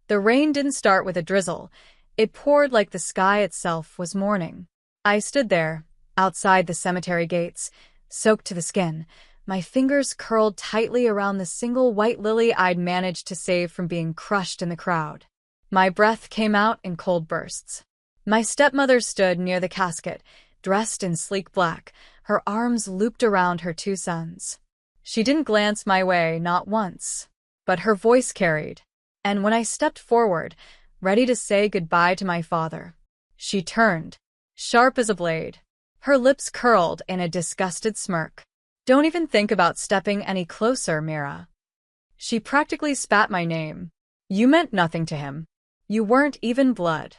The rain didn't start with a drizzle. It poured like the sky itself was mourning. I stood there, outside the cemetery gates, soaked to the skin, my fingers curled tightly around the single white lily I'd managed to save from being crushed in the crowd. My breath came out in cold bursts. My stepmother stood near the casket, dressed in sleek black, her arms looped around her two sons. She didn't glance my way, not once. But her voice carried. And when I stepped forward, ready to say goodbye to my father, she turned, sharp as a blade. Her lips curled in a disgusted smirk. "Don't even think about stepping any closer, Mira." She practically spat my name. "You meant nothing to him. You weren't even blood."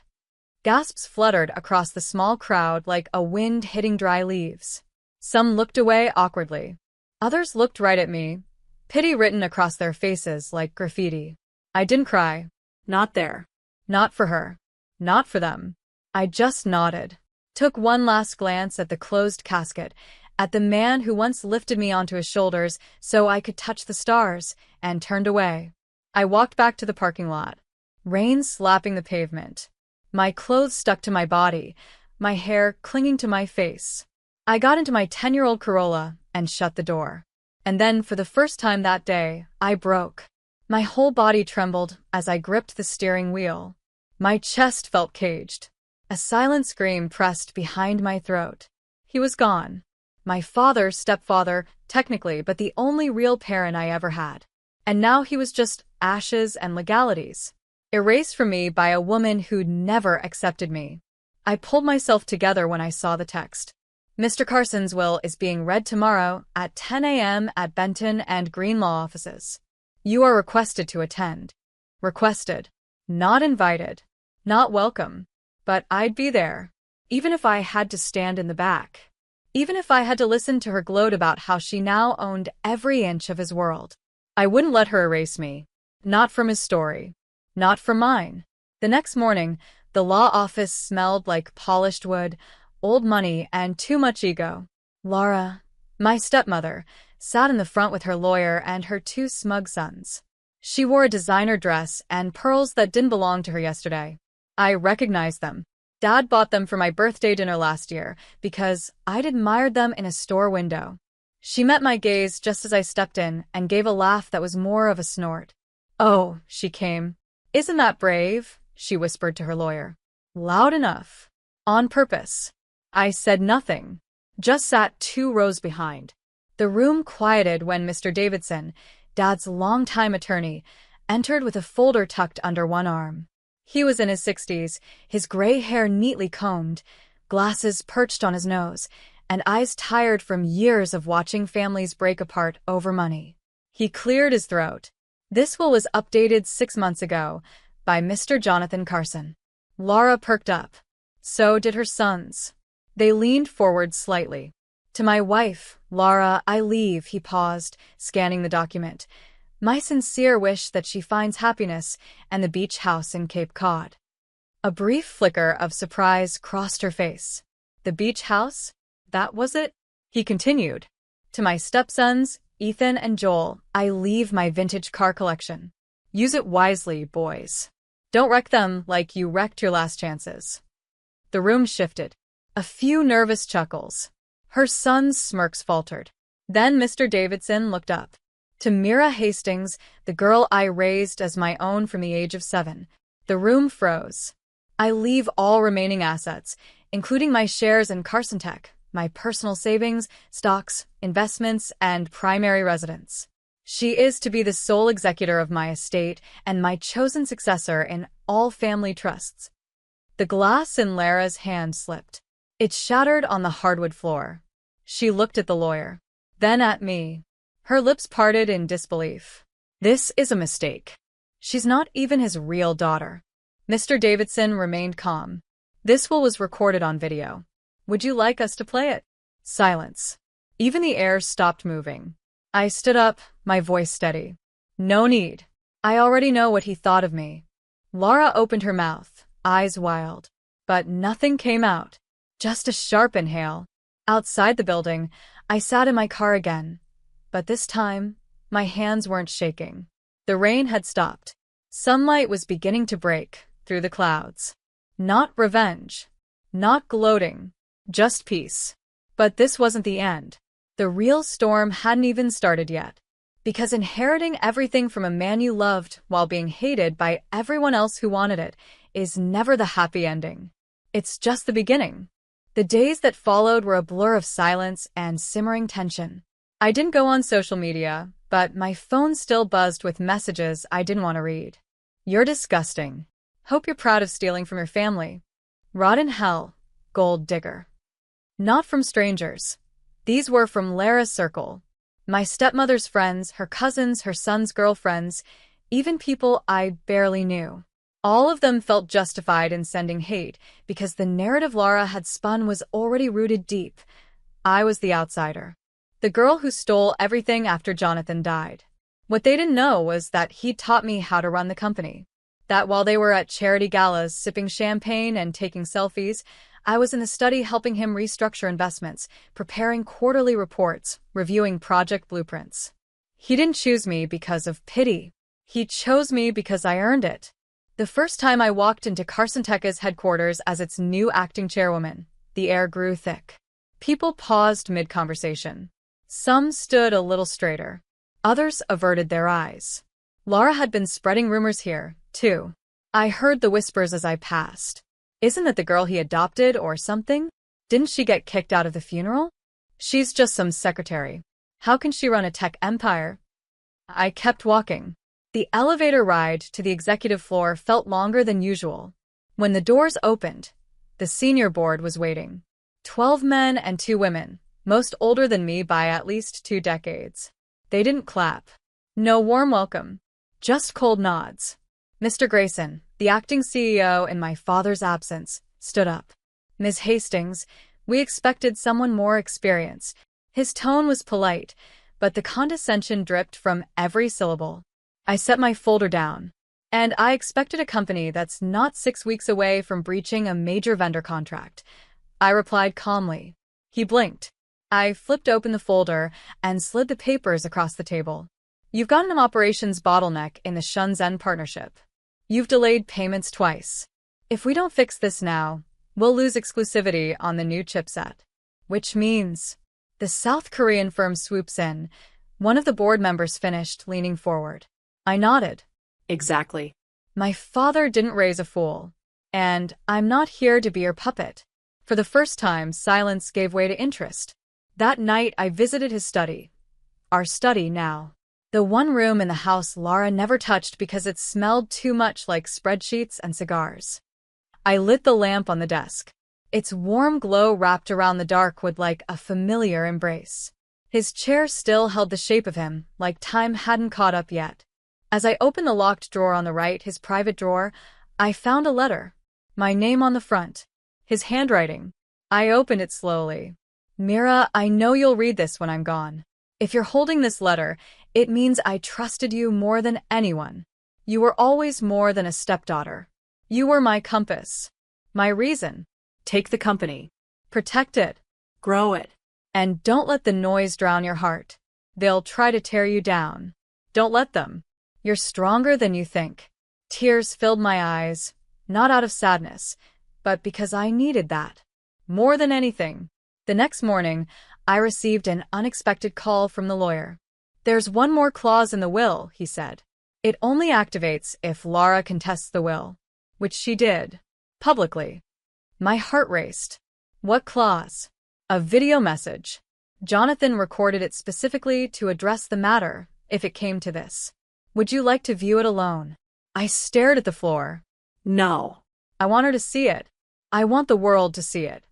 Gasps fluttered across the small crowd like a wind hitting dry leaves. Some looked away awkwardly. Others looked right at me, pity written across their faces like graffiti. I didn't cry. Not there. Not for her. Not for them. I just nodded. Took one last glance at the closed casket, at the man who once lifted me onto his shoulders so I could touch the stars, and turned away. I walked back to the parking lot. Rain slapping the pavement. My clothes stuck to my body, my hair clinging to my face. I got into my 10-year-old Corolla and shut the door. And then, for the first time that day, I broke. My whole body trembled as I gripped the steering wheel. My chest felt caged. A silent scream pressed behind my throat. He was gone. My father, stepfather, technically, but the only real parent I ever had. And now he was just ashes and legalities, erased from me by a woman who'd never accepted me. I pulled myself together when I saw the text. "Mr. Carson's will is being read tomorrow at 10 a.m. at Benton and Green Law offices. You are requested to attend." Requested. Not invited. Not welcome. But I'd be there. Even if I had to stand in the back. Even if I had to listen to her gloat about how she now owned every inch of his world. I wouldn't let her erase me. Not from his story. Not from mine. The next morning, the law office smelled like polished wood, old money, and too much ego. Laura, my stepmother, sat in the front with her lawyer and her two smug sons. She wore a designer dress and pearls that didn't belong to her yesterday. I recognized them. Dad bought them for my birthday dinner last year because I'd admired them in a store window. She met my gaze just as I stepped in and gave a laugh that was more of a snort. "Oh," she came. "Isn't that brave?" she whispered to her lawyer. "Loud enough. On purpose." I said nothing, just sat 2 rows behind. The room quieted when Mr. Davidson, Dad's longtime attorney, entered with a folder tucked under one arm. He was in his 60s, his gray hair neatly combed, glasses perched on his nose, and eyes tired from years of watching families break apart over money. He cleared his throat. "This will was updated 6 months ago by Mr. Jonathan Carson." Laura perked up. So did her sons. They leaned forward slightly. "To my wife, Laura, I leave," he paused, scanning the document. "My sincere wish that she finds happiness and the beach house in Cape Cod." A brief flicker of surprise crossed her face. The beach house? That was it? He continued. "To my stepsons, Ethan and Joel, I leave my vintage car collection. Use it wisely, boys. Don't wreck them like you wrecked your last chances." The room shifted. A few nervous chuckles. Her son's smirks faltered. Then Mr. Davidson looked up. "To Mira Hastings, the girl I raised as my own from the age of 7. The room froze. "I leave all remaining assets, including my shares in Carson Tech, my personal savings, stocks, investments, and primary residence. She is to be the sole executor of my estate and my chosen successor in all family trusts." The glass in Lara's hand slipped. It shattered on the hardwood floor. She looked at the lawyer. Then at me. Her lips parted in disbelief. "This is a mistake. She's not even his real daughter." Mr. Davidson remained calm. "This will was recorded on video. Would you like us to play it?" Silence. Even the air stopped moving. I stood up, my voice steady. "No need. I already know what he thought of me." Laura opened her mouth, eyes wild. But nothing came out. Just a sharp inhale. Outside the building, I sat in my car again. But this time, my hands weren't shaking. The rain had stopped. Sunlight was beginning to break through the clouds. Not revenge. Not gloating. Just peace. But this wasn't the end. The real storm hadn't even started yet. Because inheriting everything from a man you loved while being hated by everyone else who wanted it is never the happy ending. It's just the beginning. The days that followed were a blur of silence and simmering tension. I didn't go on social media, but my phone still buzzed with messages I didn't want to read. You're disgusting. Hope you're proud of stealing from your family. Rot in hell, gold digger. Not from strangers. These were from Lara's circle. My stepmother's friends, her cousins, her son's girlfriends, even people I barely knew. All of them felt justified in sending hate because the narrative Lara had spun was already rooted deep. I was the outsider. The girl who stole everything after Jonathan died. What they didn't know was that he taught me how to run the company. That while they were at charity galas sipping champagne and taking selfies, I was in the study helping him restructure investments, preparing quarterly reports, reviewing project blueprints. He didn't choose me because of pity. He chose me because I earned it. The first time I walked into Carson Tech's headquarters as its new acting chairwoman, the air grew thick. People paused mid-conversation. Some stood a little straighter. Others averted their eyes. Lara had been spreading rumors here, too. I heard the whispers as I passed. Isn't that the girl he adopted or something? Didn't she get kicked out of the funeral? She's just some secretary. How can she run a tech empire? I kept walking. The elevator ride to the executive floor felt longer than usual. When the doors opened, the senior board was waiting. 12 men and 2 women, most older than me by at least 2 decades. They didn't clap. No warm welcome. Just cold nods. Mr. Grayson, the acting CEO in my father's absence, stood up. Ms. Hastings, we expected someone more experienced. His tone was polite, but the condescension dripped from every syllable. I set my folder down. And I expected a company that's not 6 weeks away from breaching a major vendor contract. I replied calmly. He blinked. I flipped open the folder and slid the papers across the table. You've got an operations bottleneck in the Shenzhen partnership. You've delayed payments twice. If we don't fix this now, we'll lose exclusivity on the new chipset. Which means the South Korean firm swoops in. One of the board members finished, leaning forward. I nodded. Exactly. My father didn't raise a fool. And I'm not here to be your puppet. For the first time, silence gave way to interest. That night, I visited his study. Our study now. The one room in the house Lara never touched because it smelled too much like spreadsheets and cigars. I lit the lamp on the desk. Its warm glow wrapped around the dark wood like a familiar embrace. His chair still held the shape of him, like time hadn't caught up yet. As I opened the locked drawer on the right, his private drawer, I found a letter. My name on the front. His handwriting. I opened it slowly. Mira, I know you'll read this when I'm gone. If you're holding this letter, it means I trusted you more than anyone. You were always more than a stepdaughter. You were my compass. My reason. Take the company. Protect it. Grow it. And don't let the noise drown your heart. They'll try to tear you down. Don't let them. You're stronger than you think. Tears filled my eyes, not out of sadness, but because I needed that. More than anything. The next morning, I received an unexpected call from the lawyer. There's one more clause in the will, he said. It only activates if Lara contests the will. Which she did. Publicly. My heart raced. What clause? A video message. Jonathan recorded it specifically to address the matter, if it came to this. Would you like to view it alone? I stared at the floor. No. I want her to see it. I want the world to see it.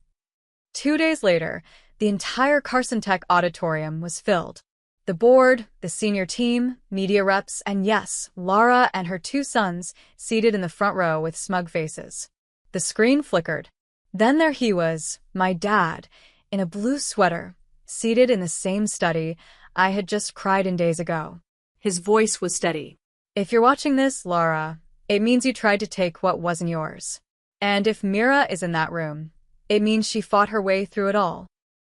2 days later, the entire Carson Tech auditorium was filled. The board, the senior team, media reps, and yes, Lara and her 2 sons seated in the front row with smug faces. The screen flickered. Then there he was, my dad, in a blue sweater, seated in the same study I had just cried in days ago. His voice was steady. If you're watching this, Lara, it means you tried to take what wasn't yours. And if Mira is in that room, it means she fought her way through it all.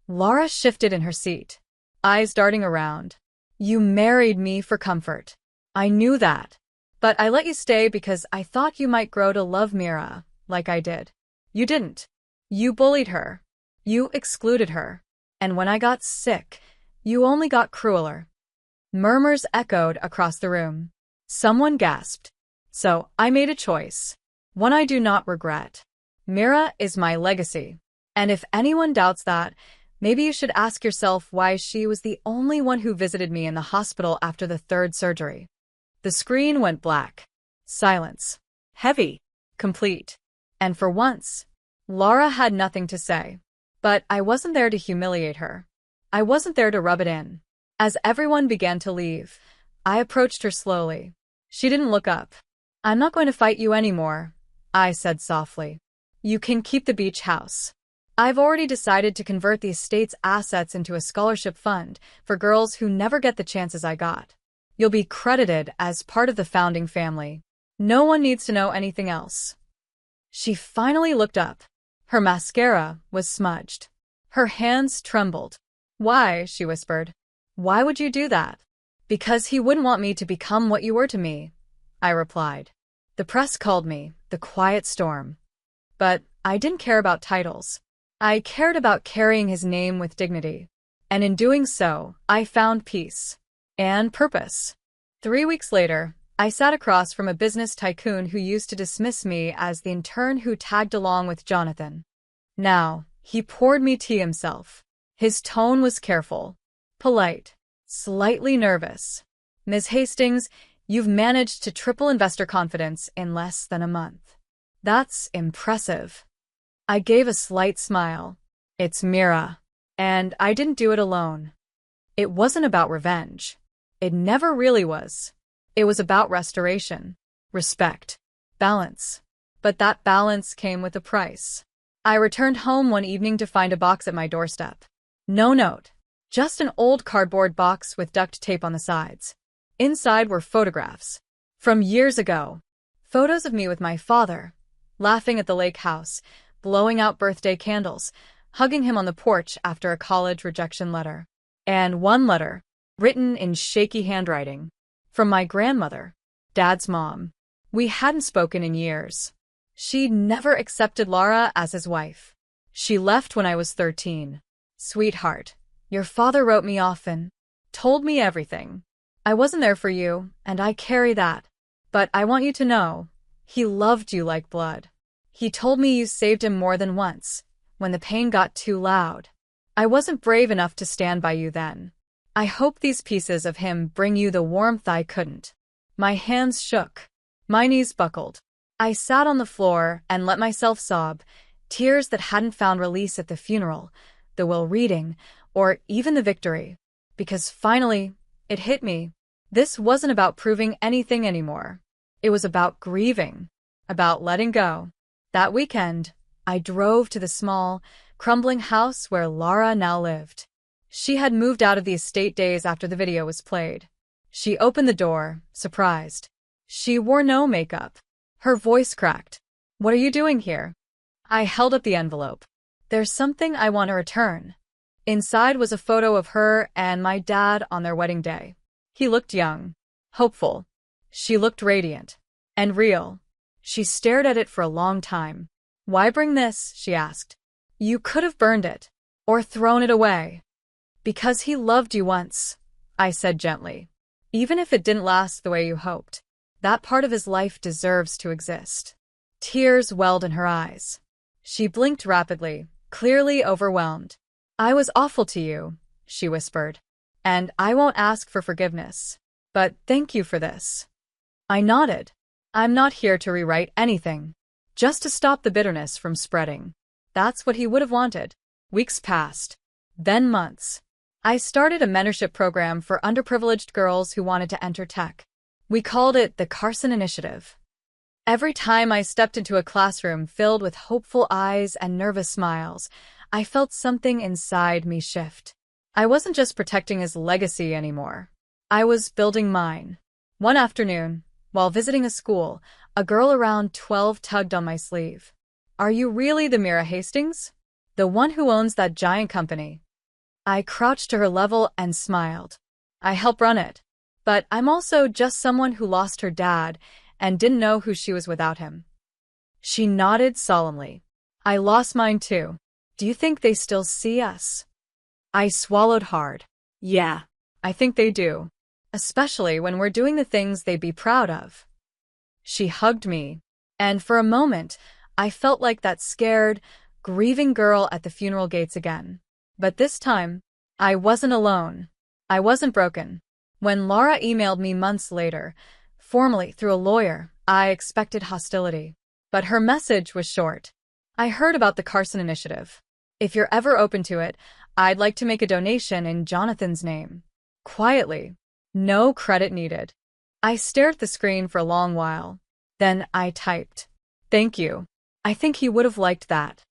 Lara shifted in her seat, eyes darting around. You married me for comfort. I knew that. But I let you stay because I thought you might grow to love Mira, like I did. You didn't. You bullied her. You excluded her. And when I got sick, you only got crueler." Murmurs echoed across the room. Someone gasped. So I made a choice. One I do not regret. Mira is my legacy. And if anyone doubts that, maybe you should ask yourself why she was the only one who visited me in the hospital after the third surgery. The screen went black. Silence. Heavy. Complete. And for once, Laura had nothing to say. But I wasn't there to humiliate her. I wasn't there to rub it in. As everyone began to leave, I approached her slowly. She didn't look up. "I'm not going to fight you anymore," I said softly. "You can keep the beach house. I've already decided to convert the estate's assets into a scholarship fund for girls who never get the chances I got. You'll be credited as part of the founding family. No one needs to know anything else." She finally looked up. Her mascara was smudged. Her hands trembled. "Why?" she whispered. "Why would you do that?" "Because he wouldn't want me to become what you were to me," I replied. "The press called me the quiet storm. But I didn't care about titles. I cared about carrying his name with dignity. And in doing so, I found peace. And purpose." 3 weeks later, I sat across from a business tycoon who used to dismiss me as the intern who tagged along with Jonathan. Now, he poured me tea himself. His tone was careful, polite, slightly nervous. "Ms. Hastings, you've managed to triple investor confidence in less than a month. That's impressive." I gave a slight smile. "It's Mira. And I didn't do it alone." It wasn't about revenge. It never really was. It was about restoration, respect, balance. But that balance came with a price. I returned home one evening to find a box at my doorstep. No note. Just an old cardboard box with duct tape on the sides. Inside were photographs. From years ago. Photos of me with my father, laughing at the lake house, blowing out birthday candles, hugging him on the porch after a college rejection letter. And one letter, written in shaky handwriting. From my grandmother, Dad's mom. We hadn't spoken in years. She'd never accepted Laura as his wife. She left when I was 13. "Sweetheart, your father wrote me often, told me everything. I wasn't there for you, and I carry that. But I want you to know, he loved you like blood. He told me you saved him more than once, when the pain got too loud. I wasn't brave enough to stand by you then. I hope these pieces of him bring you the warmth I couldn't." My hands shook. My knees buckled. I sat on the floor and let myself sob, tears that hadn't found release at the funeral, the will reading, or even the victory. Because finally, it hit me. This wasn't about proving anything anymore. It was about grieving, about letting go. That weekend, I drove to the small, crumbling house where Laura now lived. She had moved out of the estate days after the video was played. She opened the door, surprised. She wore no makeup. Her voice cracked. "What are you doing here?" I held up the envelope. "There's something I want to return." Inside was a photo of her and my dad on their wedding day. He looked young, hopeful. She looked radiant and real. She stared at it for a long time. "Why bring this?" she asked. "You could have burned it, or thrown it away." "Because he loved you once," I said gently. "Even if it didn't last the way you hoped, that part of his life deserves to exist." Tears welled in her eyes. She blinked rapidly, clearly overwhelmed. "I was awful to you," she whispered. "And I won't ask for forgiveness. But thank you for this." I nodded. "I'm not here to rewrite anything. Just to stop the bitterness from spreading." That's what he would have wanted. Weeks passed. Then months. I started a mentorship program for underprivileged girls who wanted to enter tech. We called it the Carson Initiative. Every time I stepped into a classroom filled with hopeful eyes and nervous smiles, I felt something inside me shift. I wasn't just protecting his legacy anymore. I was building mine. One afternoon, while visiting a school, a girl around 12 tugged on my sleeve. "Are you really the Mira Hastings? The one who owns that giant company?" I crouched to her level and smiled. "I help run it. But I'm also just someone who lost her dad and didn't know who she was without him. She nodded solemnly. I lost mine too. Do you think they still see us? I swallowed hard. Yeah. I think they do. Especially when we're doing the things they'd be proud of. She hugged me, and for a moment, I felt like that scared, grieving girl at the funeral gates again. But this time, I wasn't alone. I wasn't broken. When Laura emailed me months later, formally through a lawyer, I expected hostility. But her message was short. I heard about the Carson Initiative. If you're ever open to it, I'd like to make a donation in Jonathan's name. Quietly. No credit needed. I stared at the screen for a long while. Then I typed, "Thank you." I think he would have liked that.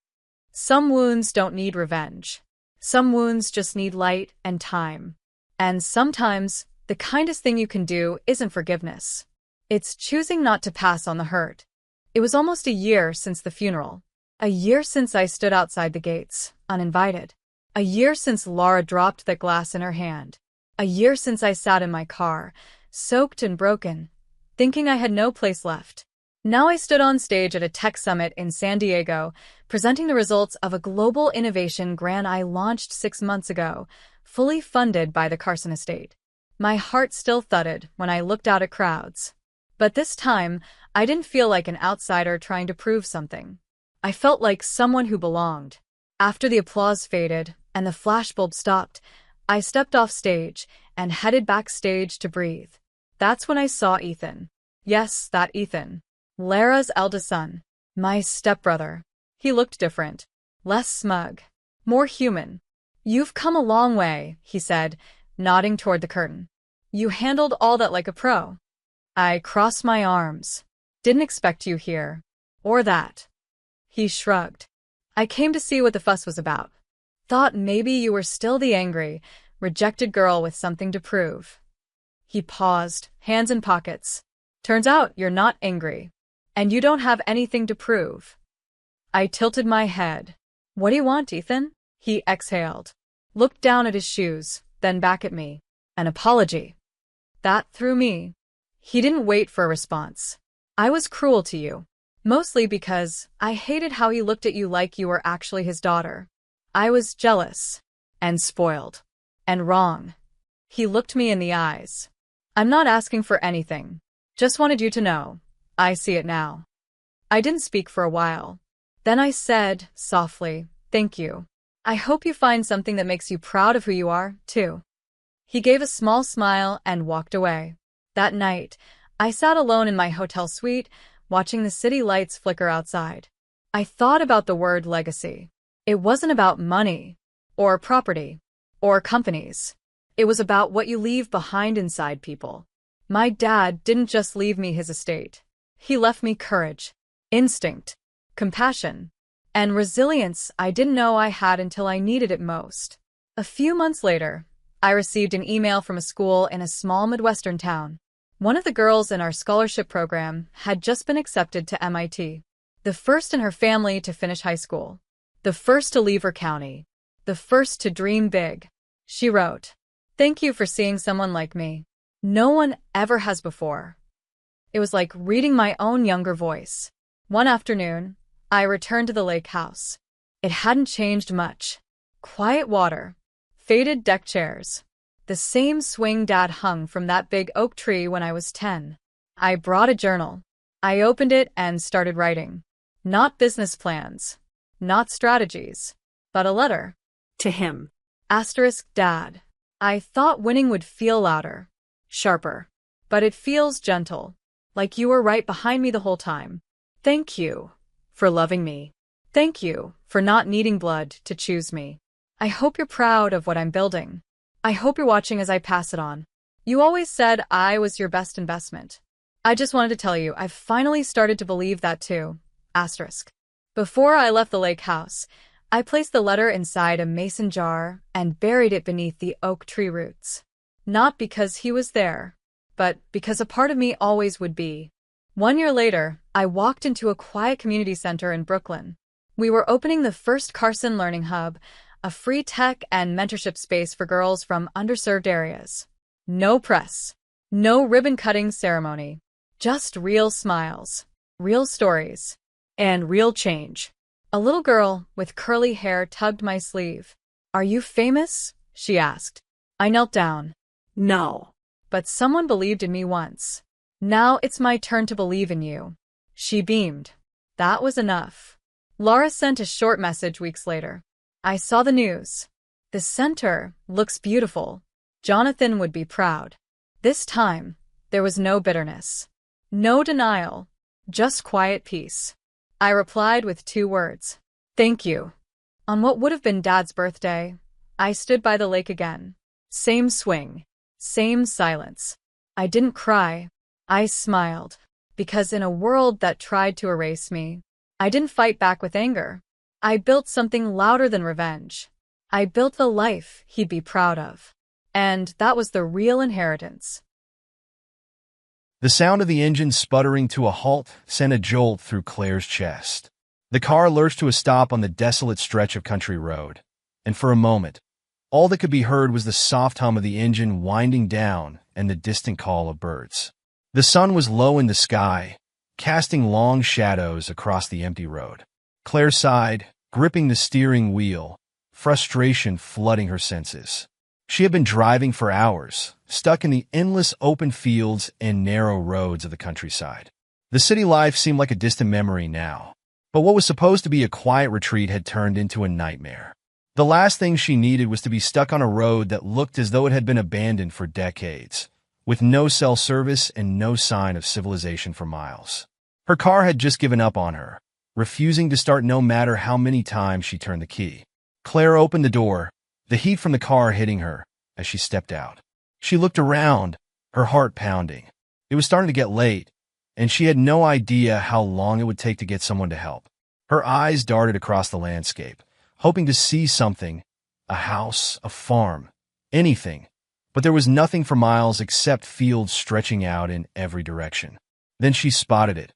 Some wounds don't need revenge. Some wounds just need light and time. And sometimes, the kindest thing you can do isn't forgiveness. It's choosing not to pass on the hurt. It was almost a year since the funeral. A year since I stood outside the gates, uninvited. A year since Laura dropped that glass in her hand. A year since I sat in my car, soaked and broken, thinking I had no place left. Now I stood on stage at a tech summit in San Diego, presenting the results of a global innovation grant I launched 6 months ago, fully funded by the Carson estate. My heart still thudded when I looked out at crowds. But this time, I didn't feel like an outsider trying to prove something. I felt like someone who belonged. After the applause faded and the flashbulb stopped, I stepped off stage and headed backstage to breathe. That's when I saw Ethan. Yes, that Ethan. Lara's eldest son. My stepbrother. He looked different. Less smug. More human. "You've come a long way," he said, nodding toward the curtain. "You handled all that like a pro." I crossed my arms. "Didn't expect you here. Or that." He shrugged. "I came to see what the fuss was about. Thought maybe you were still the angry, rejected girl with something to prove." He paused, hands in pockets. "Turns out you're not angry. And you don't have anything to prove." I tilted my head. "What do you want, Ethan?" He exhaled. Looked down at his shoes, then back at me. "An apology." That threw me. He didn't wait for a response. "I was cruel to you. Mostly because I hated how he looked at you like you were actually his daughter. I was jealous. And spoiled. And wrong." He looked me in the eyes. "I'm not asking for anything. Just wanted you to know. I see it now." I didn't speak for a while. Then I said, softly, "Thank you. I hope you find something that makes you proud of who you are, too." He gave a small smile and walked away. That night, I sat alone in my hotel suite, watching the city lights flicker outside. I thought about the word legacy. It wasn't about money, or property, or companies. It was about what you leave behind inside people. My dad didn't just leave me his estate. He left me courage, instinct, compassion, and resilience I didn't know I had until I needed it most. A few months later, I received an email from a school in a small Midwestern town. One of the girls in our scholarship program had just been accepted to MIT, the first in her family to finish high school, the first to leave her county, the first to dream big. She wrote, "Thank you for seeing someone like me. No one ever has before." It was like reading my own younger voice. One afternoon, I returned to the lake house. It hadn't changed much. Quiet water, faded deck chairs, the same swing Dad hung from that big oak tree when I was 10. I brought a journal. I opened it and started writing. Not business plans, not strategies, but a letter. To him. Asterisk Dad. I thought winning would feel louder, sharper, but it feels gentle, like you were right behind me the whole time. Thank you for loving me. Thank you for not needing blood to choose me. I hope you're proud of what I'm building. I hope you're watching as I pass it on. You always said I was your best investment. I just wanted to tell you I've finally started to believe that too. Asterisk. Before I left the lake house, I placed the letter inside a mason jar and buried it beneath the oak tree roots. Not because he was there, but because a part of me always would be. 1 year later, I walked into a quiet community center in Brooklyn. We were opening the first Carson Learning Hub, a free tech and mentorship space for girls from underserved areas. No press. No ribbon-cutting ceremony. Just real smiles, real stories, And real change. A little girl with curly hair tugged my sleeve. "Are you famous?" she asked. I knelt down. No. "But someone believed in me once. Now it's my turn to believe in you." She beamed. That was enough. Laura sent a short message weeks later. "I saw the news. The center looks beautiful. Jonathan would be proud." This time, there was no bitterness. No denial. Just quiet peace. I replied with 2 words. "Thank you." On what would have been Dad's birthday, I stood by the lake again. Same swing. Same silence. I didn't cry. I smiled. Because in a world that tried to erase me, I didn't fight back with anger. I built something louder than revenge. I built the life he'd be proud of. And that was the real inheritance. The sound of the engine sputtering to a halt sent a jolt through Claire's chest. The car lurched to a stop on the desolate stretch of country road, and for a moment, all that could be heard was the soft hum of the engine winding down and the distant call of birds. The sun was low in the sky, casting long shadows across the empty road. Claire sighed, gripping the steering wheel, frustration flooding her senses. She had been driving for hours, stuck in the endless open fields and narrow roads of the countryside. The city life seemed like a distant memory now, but what was supposed to be a quiet retreat had turned into a nightmare. The last thing she needed was to be stuck on a road that looked as though it had been abandoned for decades, with no cell service and no sign of civilization for miles. Her car had just given up on her, refusing to start no matter how many times she turned the key. Claire opened the door, the heat from the car hitting her as she stepped out. She looked around, her heart pounding. It was starting to get late, and she had no idea how long it would take to get someone to help. Her eyes darted across the landscape, hoping to see something, a house, a farm, anything. But there was nothing for miles except fields stretching out in every direction. Then she spotted it,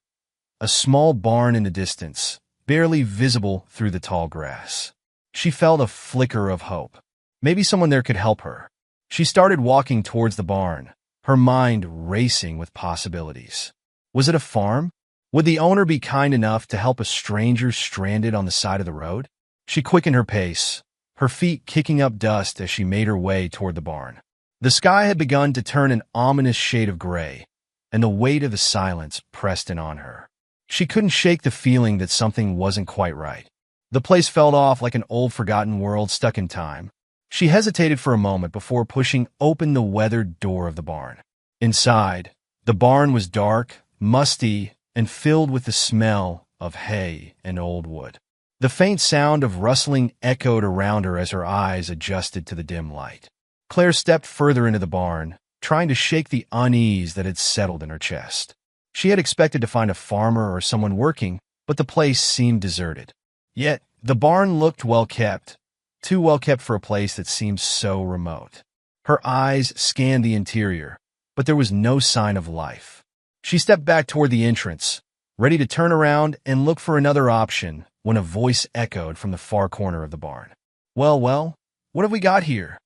a small barn in the distance, barely visible through the tall grass. She felt a flicker of hope. Maybe someone there could help her. She started walking towards the barn, her mind racing with possibilities. Was it a farm? Would the owner be kind enough to help a stranger stranded on the side of the road? She quickened her pace, her feet kicking up dust as she made her way toward the barn. The sky had begun to turn an ominous shade of gray, and the weight of the silence pressed in on her. She couldn't shake the feeling that something wasn't quite right. The place felt off like an old forgotten world stuck in time. She hesitated for a moment before pushing open the weathered door of the barn. Inside, the barn was dark, musty, and filled with the smell of hay and old wood. The faint sound of rustling echoed around her as her eyes adjusted to the dim light. Claire stepped further into the barn, trying to shake the unease that had settled in her chest. She had expected to find a farmer or someone working, but the place seemed deserted. Yet, the barn looked well-kept, too well-kept for a place that seemed so remote. Her eyes scanned the interior, but there was no sign of life. She stepped back toward the entrance, ready to turn around and look for another option when a voice echoed from the far corner of the barn. Well, what have we got here?"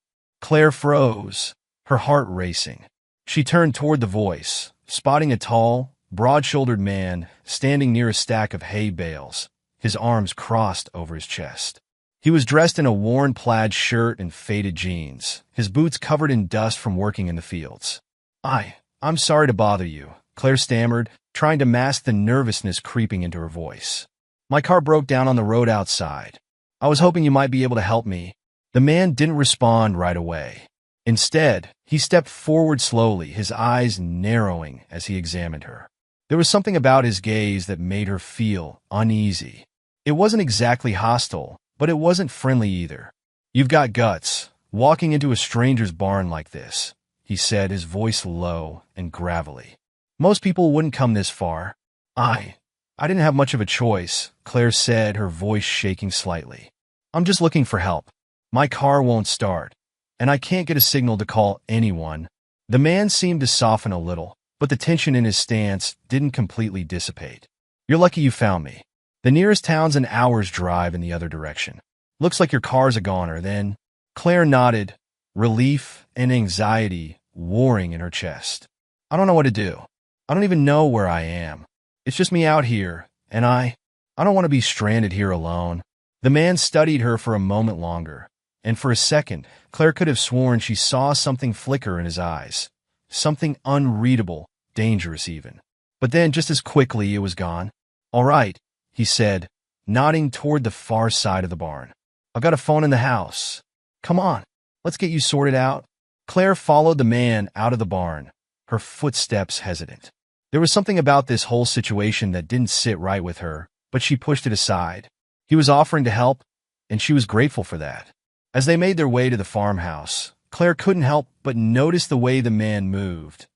Claire froze, her heart racing. She turned toward the voice, spotting a tall, broad-shouldered man standing near a stack of hay bales, his arms crossed over his chest. He was dressed in a worn plaid shirt and faded jeans, his boots covered in dust from working in the fields. I'm sorry to bother you," Claire stammered, trying to mask the nervousness creeping into her voice. "My car broke down on the road outside. I was hoping you might be able to help me." The man didn't respond right away. Instead, he stepped forward slowly, his eyes narrowing as he examined her. There was something about his gaze that made her feel uneasy. It wasn't exactly hostile, but it wasn't friendly either. "You've got guts, walking into a stranger's barn like this," he said, his voice low and gravelly. "Most people wouldn't come this far." I didn't have much of a choice," Claire said, her voice shaking slightly. "I'm just looking for help. My car won't start, and I can't get a signal to call anyone." The man seemed to soften a little, but the tension in his stance didn't completely dissipate. "You're lucky you found me. The nearest town's an hour's drive in the other direction. Looks like your car's a goner, then." Claire nodded, relief and anxiety warring in her chest. I don't know what to do. I don't even know where I am. It's just me out here, and I don't want to be stranded here alone." The man studied her for a moment longer, and for a second, Claire could have sworn she saw something flicker in his eyes. Something unreadable, dangerous even. But then, just as quickly, it was gone. "All right," he said, nodding toward the far side of the barn. "I've got a phone in the house. Come on, let's get you sorted out." Claire followed the man out of the barn, her footsteps hesitant. There was something about this whole situation that didn't sit right with her, but she pushed it aside. He was offering to help, and she was grateful for that. As they made their way to the farmhouse, Claire couldn't help but notice the way the man moved.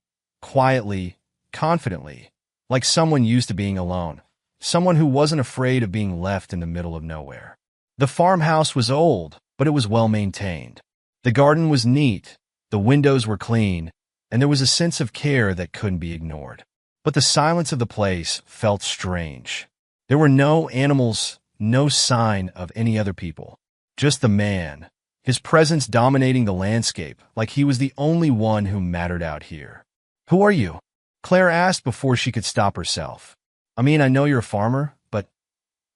Quietly, confidently, like someone used to being alone. Someone who wasn't afraid of being left in the middle of nowhere. The farmhouse was old, but it was well maintained. The garden was neat, the windows were clean, and there was a sense of care that couldn't be ignored. But the silence of the place felt strange. There were no animals, no sign of any other people. Just the man, his presence dominating the landscape like he was the only one who mattered out here. "Who are you?" Claire asked before she could stop herself. "I mean, I know you're a farmer, but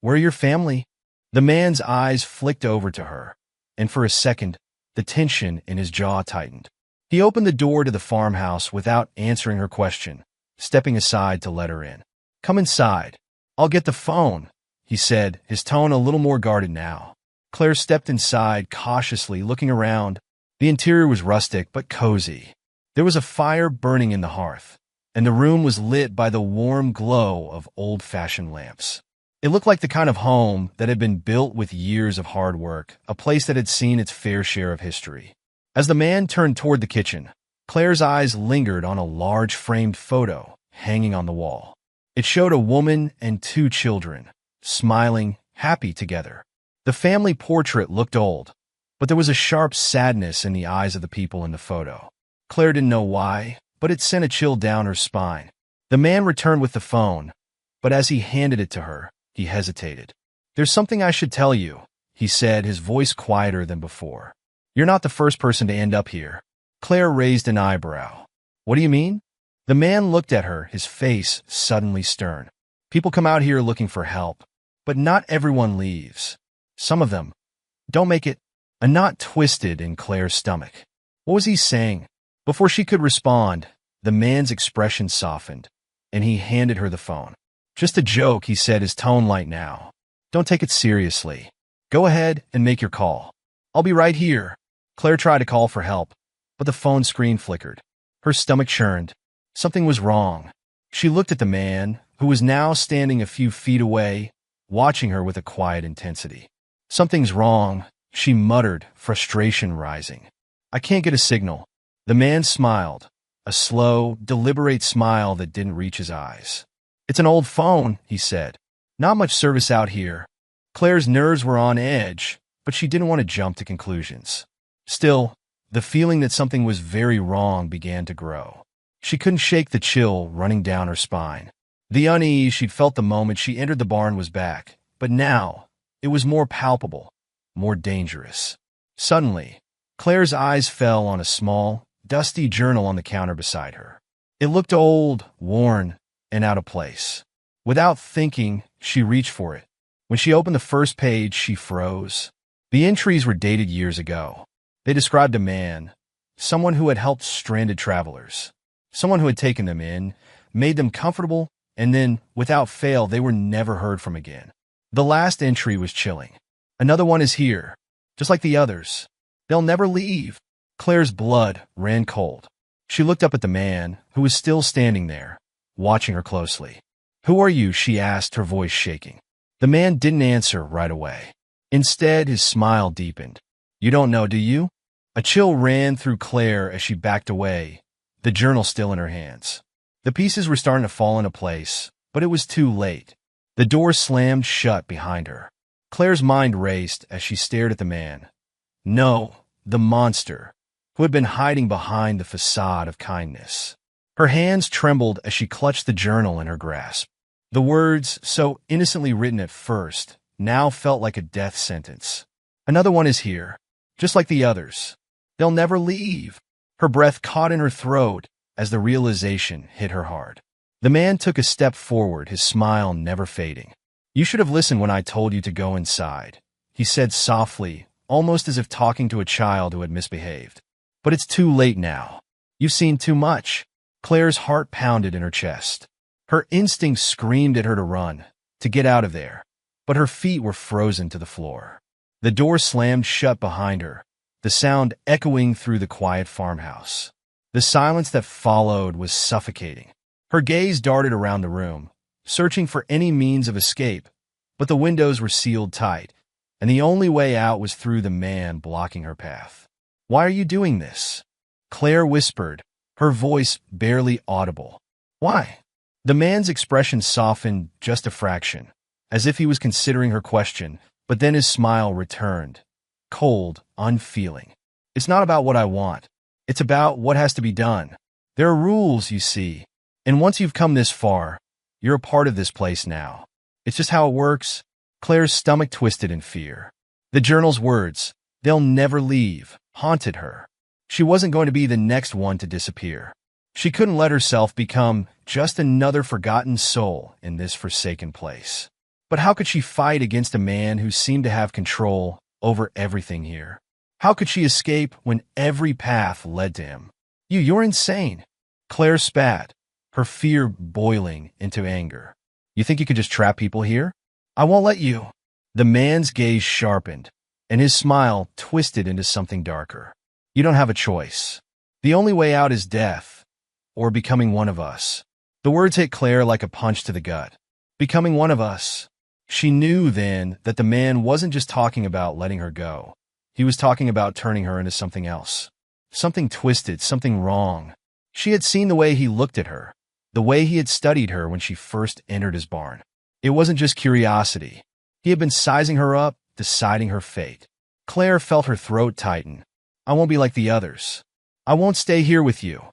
where are your family?" The man's eyes flicked over to her, and for a second, the tension in his jaw tightened. He opened the door to the farmhouse without answering her question, stepping aside to let her in. "Come inside. I'll get the phone," he said, his tone a little more guarded now. Claire stepped inside, cautiously looking around. The interior was rustic but cozy. There was a fire burning in the hearth, and the room was lit by the warm glow of old-fashioned lamps. It looked like the kind of home that had been built with years of hard work, a place that had seen its fair share of history. As the man turned toward the kitchen, Claire's eyes lingered on a large framed photo hanging on the wall. It showed a woman and two children, smiling, happy together. The family portrait looked old, but there was a sharp sadness in the eyes of the people in the photo. Claire didn't know why, but it sent a chill down her spine. The man returned with the phone, but as he handed it to her, he hesitated. "There's something I should tell you," he said, his voice quieter than before. "You're not the first person to end up here." Claire raised an eyebrow. "What do you mean?" The man looked at her, his face suddenly stern. "People come out here looking for help, but not everyone leaves. Some of them don't make it." A knot twisted in Claire's stomach. What was he saying? Before she could respond, the man's expression softened, and he handed her the phone. "Just a joke," he said, his tone light now. "Don't take it seriously. Go ahead and make your call. I'll be right here." Claire tried to call for help, but the phone screen flickered. Her stomach churned. Something was wrong. She looked at the man, who was now standing a few feet away, watching her with a quiet intensity. "Something's wrong," she muttered, frustration rising. "I can't get a signal." The man smiled, a slow, deliberate smile that didn't reach his eyes. "It's an old phone," he said. "Not much service out here." Claire's nerves were on edge, but she didn't want to jump to conclusions. Still, the feeling that something was very wrong began to grow. She couldn't shake the chill running down her spine. The unease she'd felt the moment she entered the barn was back, but now it was more palpable, more dangerous. Suddenly, Claire's eyes fell on a small, dusty journal on the counter beside her. It looked old, worn, and out of place. Without thinking, she reached for it. When she opened the first page, she froze. The entries were dated years ago. They described a man, someone who had helped stranded travelers, someone who had taken them in, made them comfortable, and then, without fail, they were never heard from again. The last entry was chilling. "Another one is here, just like the others. They'll never leave." Claire's blood ran cold. She looked up at the man, who was still standing there, watching her closely. "Who are you?" she asked, her voice shaking. The man didn't answer right away. Instead, his smile deepened. "You don't know, do you?" A chill ran through Claire as she backed away, the journal still in her hands. The pieces were starting to fall into place, but it was too late. The door slammed shut behind her. Claire's mind raced as she stared at the man. No, the monster, who had been hiding behind the facade of kindness. Her hands trembled as she clutched the journal in her grasp. The words, so innocently written at first, now felt like a death sentence. "Another one is here, just like the others. They'll never leave." Her breath caught in her throat, as the realization hit her hard. The man took a step forward, his smile never fading. "You should have listened when I told you to go inside," he said softly, almost as if talking to a child who had misbehaved. "But it's too late now. You've seen too much." Claire's heart pounded in her chest. Her instincts screamed at her to run, to get out of there, but her feet were frozen to the floor. The door slammed shut behind her, the sound echoing through the quiet farmhouse. The silence that followed was suffocating. Her gaze darted around the room, searching for any means of escape, but the windows were sealed tight, and the only way out was through the man blocking her path. "Why are you doing this?" Claire whispered, her voice barely audible. "Why?" The man's expression softened just a fraction, as if he was considering her question, but then his smile returned, cold, unfeeling. "It's not about what I want. It's about what has to be done. There are rules, you see, and once you've come this far, you're a part of this place now. It's just how it works." Claire's stomach twisted in fear. The journal's words, "They'll never leave," haunted her. She wasn't going to be the next one to disappear. She couldn't let herself become just another forgotten soul in this forsaken place. But how could she fight against a man who seemed to have control over everything here? How could she escape when every path led to him? You're insane." Claire spat, her fear boiling into anger. "You think you could just trap people here? I won't let you." The man's gaze sharpened, and his smile twisted into something darker. "You don't have a choice. The only way out is death, or becoming one of us." The words hit Claire like a punch to the gut. Becoming one of us. She knew then that the man wasn't just talking about letting her go. He was talking about turning her into something else. Something twisted, something wrong. She had seen the way he looked at her, the way he had studied her when she first entered his barn. It wasn't just curiosity. He had been sizing her up, deciding her fate. Claire felt her throat tighten. "I won't be like the others. I won't stay here with you."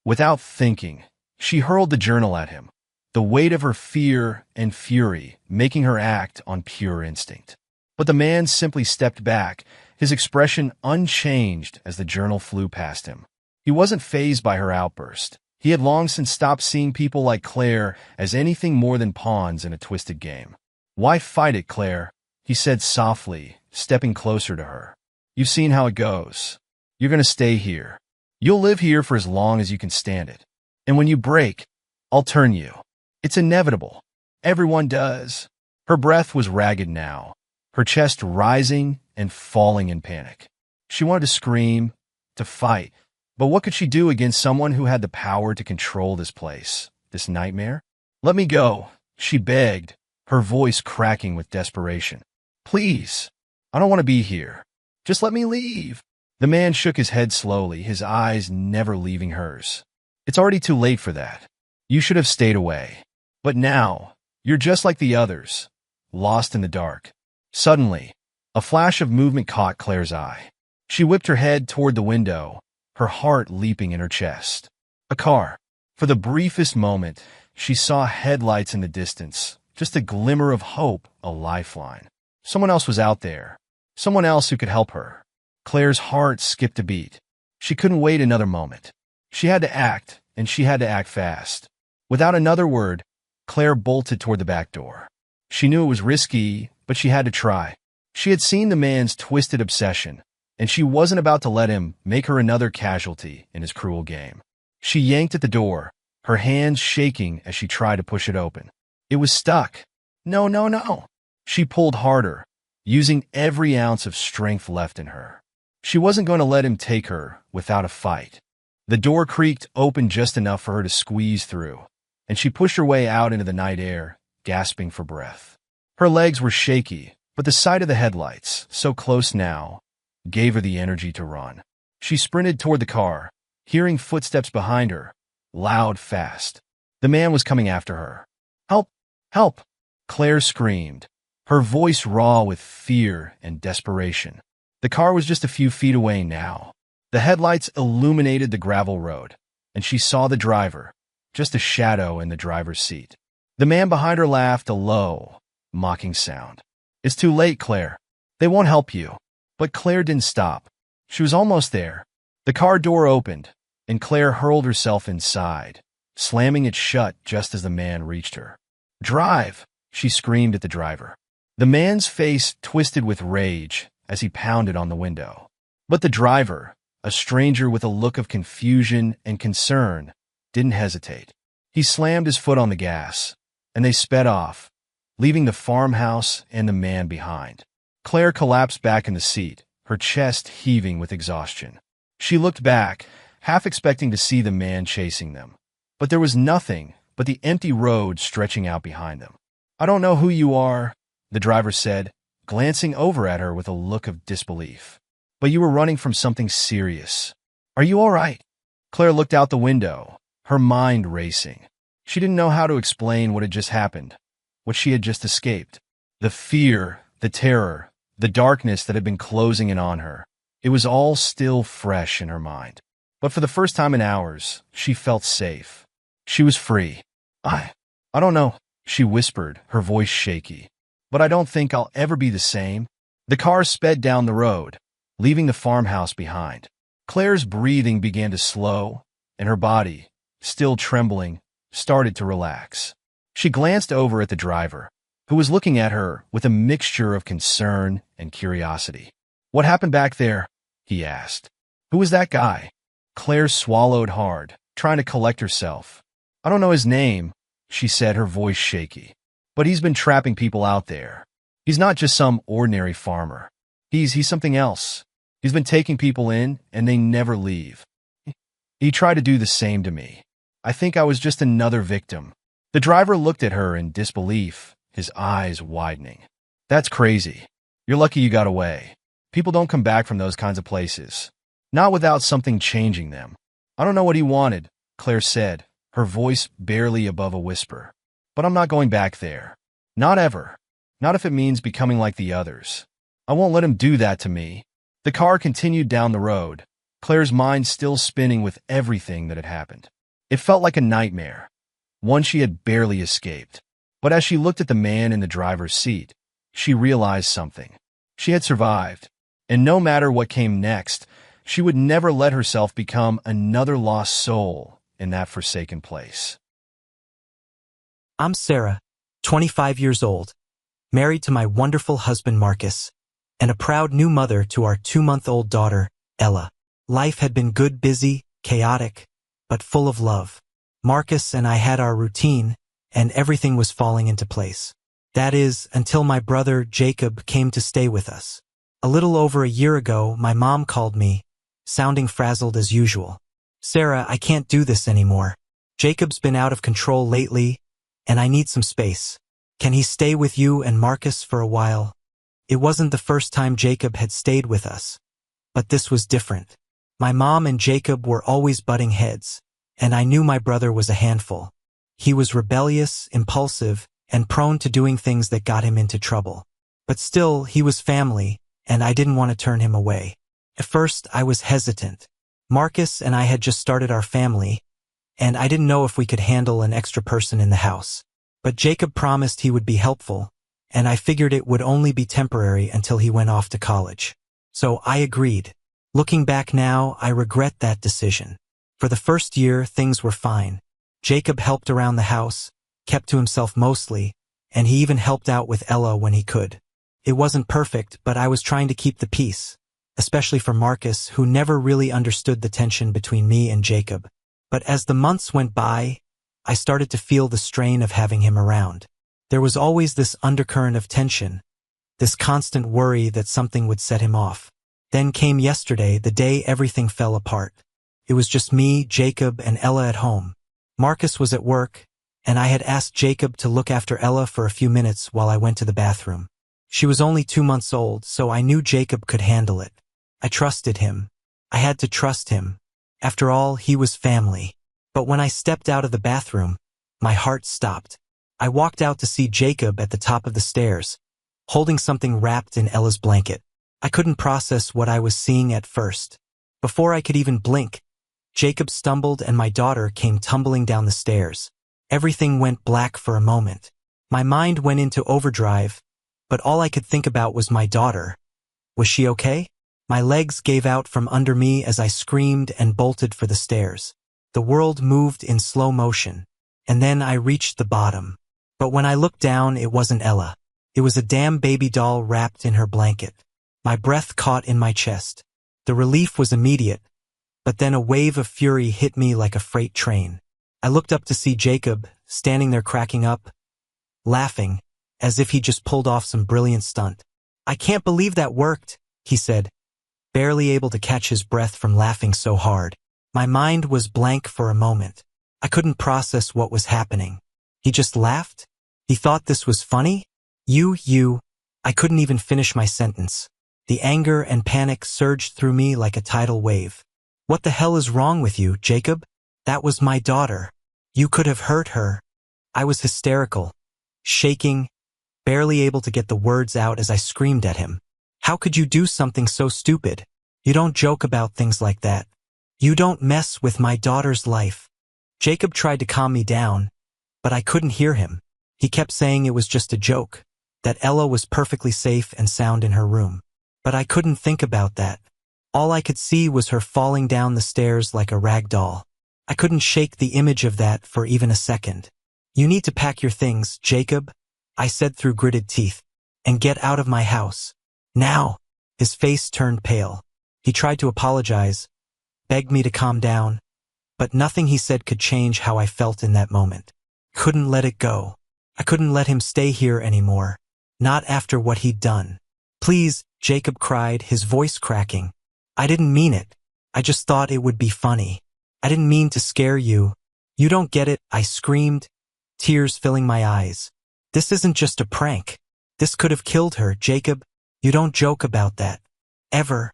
Without thinking, she hurled the journal at him, the weight of her fear and fury making her act on pure instinct. But the man simply stepped back, his expression unchanged as the journal flew past him. He wasn't fazed by her outburst. He had long since stopped seeing people like Claire as anything more than pawns in a twisted game. "Why fight it, Claire?" he said softly, stepping closer to her. "You've seen how it goes. You're going to stay here. You'll live here for as long as you can stand it. And when you break, I'll turn you. It's inevitable. Everyone does." Her breath was ragged now, her chest rising and falling in panic. She wanted to scream, to fight, but what could she do against someone who had the power to control this place, this nightmare? "Let me go," she begged, her voice cracking with desperation. "Please, I don't want to be here. Just let me leave." The man shook his head slowly, his eyes never leaving hers. "It's already too late for that. You should have stayed away. But now, you're just like the others, lost in the dark." Suddenly, a flash of movement caught Claire's eye. She whipped her head toward the window, her heart leaping in her chest. A car. For the briefest moment, she saw headlights in the distance, just a glimmer of hope, a lifeline. Someone else was out there. Someone else who could help her. Claire's heart skipped a beat. She couldn't wait another moment. She had to act, and she had to act fast. Without another word, Claire bolted toward the back door. She knew it was risky, but she had to try. She had seen the man's twisted obsession, and she wasn't about to let him make her another casualty in his cruel game. She yanked at the door, her hands shaking as she tried to push it open. It was stuck. No, no, no. She pulled harder, using every ounce of strength left in her. She wasn't going to let him take her without a fight. The door creaked open just enough for her to squeeze through, and she pushed her way out into the night air, gasping for breath. Her legs were shaky, but the sight of the headlights, so close now, gave her the energy to run. She sprinted toward the car, hearing footsteps behind her, loud, fast. The man was coming after her. "Help! Help!" Claire screamed, her voice raw with fear and desperation. The car was just a few feet away now. The headlights illuminated the gravel road, and she saw the driver, just a shadow in the driver's seat. The man behind her laughed a low, mocking sound. "It's too late, Claire. They won't help you." But Claire didn't stop. She was almost there. The car door opened, and Claire hurled herself inside, slamming it shut just as the man reached her. "Drive!" she screamed at the driver. The man's face twisted with rage as he pounded on the window. But the driver, a stranger with a look of confusion and concern, didn't hesitate. He slammed his foot on the gas, and they sped off, leaving the farmhouse and the man behind. Claire collapsed back in the seat, her chest heaving with exhaustion. She looked back, half expecting to see the man chasing them. But there was nothing but the empty road stretching out behind them. "I don't know who you are," the driver said, glancing over at her with a look of disbelief. "But you were running from something serious. Are you all right?" Claire looked out the window, her mind racing. She didn't know how to explain what had just happened, what she had just escaped. The fear, the terror, the darkness that had been closing in on her. It was all still fresh in her mind. But for the first time in hours, she felt safe. She was free. I don't know," she whispered, her voice shaky. "But I don't think I'll ever be the same." The car sped down the road, leaving the farmhouse behind. Claire's breathing began to slow, and her body, still trembling, started to relax. She glanced over at the driver, who was looking at her with a mixture of concern and curiosity. "What happened back there?" he asked. "Who was that guy?" Claire swallowed hard, trying to collect herself. "I don't know his name," she said, her voice shaky. "But he's been trapping people out there. He's not just some ordinary farmer. He's something else. He's been taking people in, and they never leave. He tried to do the same to me. I think I was just another victim." The driver looked at her in disbelief, his eyes widening. "That's crazy. You're lucky you got away. People don't come back from those kinds of places. Not without something changing them." "I don't know what he wanted," Claire said, her voice barely above a whisper. "But I'm not going back there. Not ever. Not if it means becoming like the others. I won't let him do that to me." The car continued down the road, Claire's mind still spinning with everything that had happened. It felt like a nightmare, one she had barely escaped. But as she looked at the man in the driver's seat, she realized something. She had survived, and no matter what came next, she would never let herself become another lost soul in that forsaken place. I'm Sarah, 25 years old, married to my wonderful husband Marcus, and a proud new mother to our 2-month-old daughter, Ella. Life had been good, busy, chaotic, but full of love. Marcus and I had our routine, and everything was falling into place. That is, until my brother Jacob came to stay with us. A little over a year ago, my mom called me, sounding frazzled as usual. "Sarah, I can't do this anymore. Jacob's been out of control lately, and I need some space. Can he stay with you and Marcus for a while?" It wasn't the first time Jacob had stayed with us, but this was different. My mom and Jacob were always butting heads, and I knew my brother was a handful. He was rebellious, impulsive, and prone to doing things that got him into trouble. But still, he was family, and I didn't want to turn him away. At first, I was hesitant. Marcus and I had just started our family, and I didn't know if we could handle an extra person in the house. But Jacob promised he would be helpful, and I figured it would only be temporary until he went off to college. So I agreed. Looking back now, I regret that decision. For the first year, things were fine. Jacob helped around the house, kept to himself mostly, and he even helped out with Ella when he could. It wasn't perfect, but I was trying to keep the peace, especially for Marcus, who never really understood the tension between me and Jacob. But as the months went by, I started to feel the strain of having him around. There was always this undercurrent of tension, this constant worry that something would set him off. Then came yesterday, the day everything fell apart. It was just me, Jacob, and Ella at home. Marcus was at work, and I had asked Jacob to look after Ella for a few minutes while I went to the bathroom. She was only 2 months old, so I knew Jacob could handle it. I trusted him. I had to trust him. After all, he was family. But when I stepped out of the bathroom, my heart stopped. I walked out to see Jacob at the top of the stairs, holding something wrapped in Ella's blanket. I couldn't process what I was seeing at first. Before I could even blink, Jacob stumbled and my daughter came tumbling down the stairs. Everything went black for a moment. My mind went into overdrive, but all I could think about was my daughter. Was she okay? My legs gave out from under me as I screamed and bolted for the stairs. The world moved in slow motion, and then I reached the bottom. But when I looked down, it wasn't Ella. It was a damn baby doll wrapped in her blanket. My breath caught in my chest. The relief was immediate, but then a wave of fury hit me like a freight train. I looked up to see Jacob, standing there cracking up, laughing, as if he just pulled off some brilliant stunt. "I can't believe that worked," he said, barely able to catch his breath from laughing so hard. My mind was blank for a moment. I couldn't process what was happening. He just laughed? He thought this was funny? I couldn't even finish my sentence. The anger and panic surged through me like a tidal wave. "What the hell is wrong with you, Jacob? That was my daughter. You could have hurt her." I was hysterical, shaking, barely able to get the words out as I screamed at him. "How could you do something so stupid? You don't joke about things like that. You don't mess with my daughter's life." Jacob tried to calm me down, but I couldn't hear him. He kept saying it was just a joke, that Ella was perfectly safe and sound in her room. But I couldn't think about that. All I could see was her falling down the stairs like a rag doll. I couldn't shake the image of that for even a second. "You need to pack your things, Jacob," I said through gritted teeth, "and get out of my house. Now." His face turned pale. He tried to apologize, begged me to calm down, but nothing he said could change how I felt in that moment. Couldn't let it go. I couldn't let him stay here anymore. Not after what he'd done. "Please," Jacob cried, his voice cracking. "I didn't mean it. I just thought it would be funny. I didn't mean to scare you. You don't get it," I screamed, tears filling my eyes. "This isn't just a prank. This could have killed her, Jacob. You don't joke about that. Ever."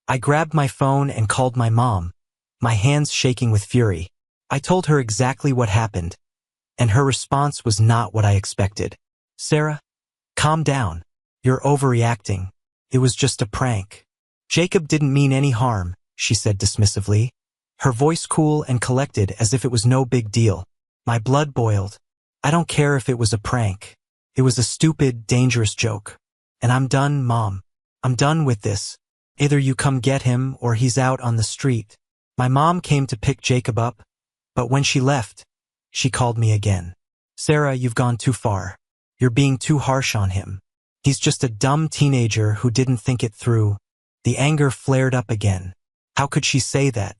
I grabbed my phone and called my mom, my hands shaking with fury. I told her exactly what happened, and her response was not what I expected. "Sarah, calm down. You're overreacting. It was just a prank. Jacob didn't mean any harm," she said dismissively, her voice cool and collected as if it was no big deal. My blood boiled. "I don't care if it was a prank. It was a stupid, dangerous joke. And I'm done, Mom. I'm done with this. Either you come get him or he's out on the street." My mom came to pick Jacob up, but when she left, she called me again. "Sarah, you've gone too far. You're being too harsh on him. He's just a dumb teenager who didn't think it through." The anger flared up again. How could she say that?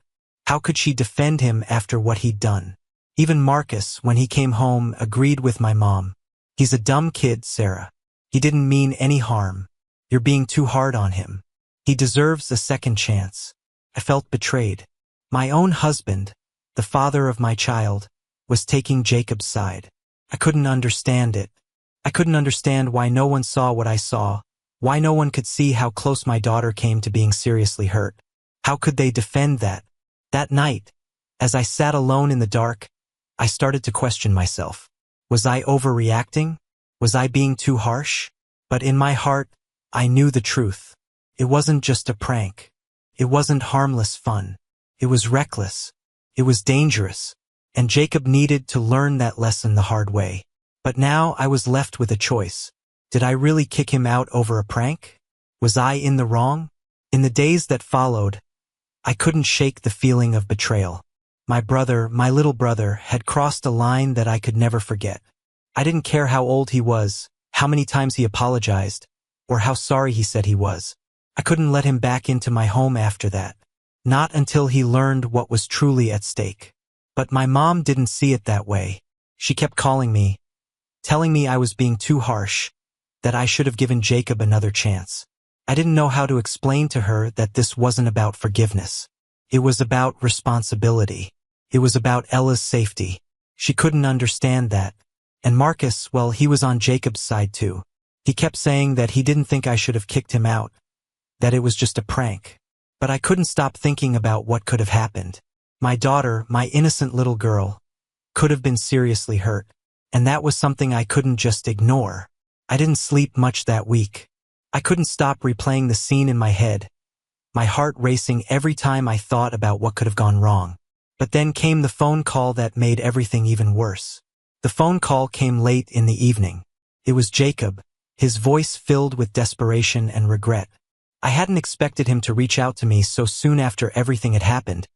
How could she defend him after what he'd done? Even Marcus, when he came home, agreed with my mom. "He's a dumb kid, Sarah. He didn't mean any harm. You're being too hard on him. He deserves a second chance." I felt betrayed. My own husband, the father of my child, was taking Jacob's side. I couldn't understand it. I couldn't understand why no one saw what I saw, why no one could see how close my daughter came to being seriously hurt. How could they defend that? That night, as I sat alone in the dark, I started to question myself. Was I overreacting? Was I being too harsh? But in my heart, I knew the truth. It wasn't just a prank. It wasn't harmless fun. It was reckless. It was dangerous. And Jacob needed to learn that lesson the hard way. But now I was left with a choice. Did I really kick him out over a prank? Was I in the wrong? In the days that followed, I couldn't shake the feeling of betrayal. My little brother, had crossed a line that I could never forget. I didn't care how old he was, how many times he apologized, or how sorry he said he was. I couldn't let him back into my home after that. Not until he learned what was truly at stake. But my mom didn't see it that way. She kept calling me, telling me I was being too harsh, that I should have given Jacob another chance. I didn't know how to explain to her that this wasn't about forgiveness. It was about responsibility. It was about Ella's safety. She couldn't understand that. And Marcus, well, he was on Jacob's side too. He kept saying that he didn't think I should have kicked him out, that it was just a prank. But I couldn't stop thinking about what could have happened. My daughter, my innocent little girl, could have been seriously hurt. And that was something I couldn't just ignore. I didn't sleep much that week. I couldn't stop replaying the scene in my head, my heart racing every time I thought about what could have gone wrong. But then came the phone call that made everything even worse. The phone call came late in the evening. It was Jacob, his voice filled with desperation and regret. I hadn't expected him to reach out to me so soon after everything had happened.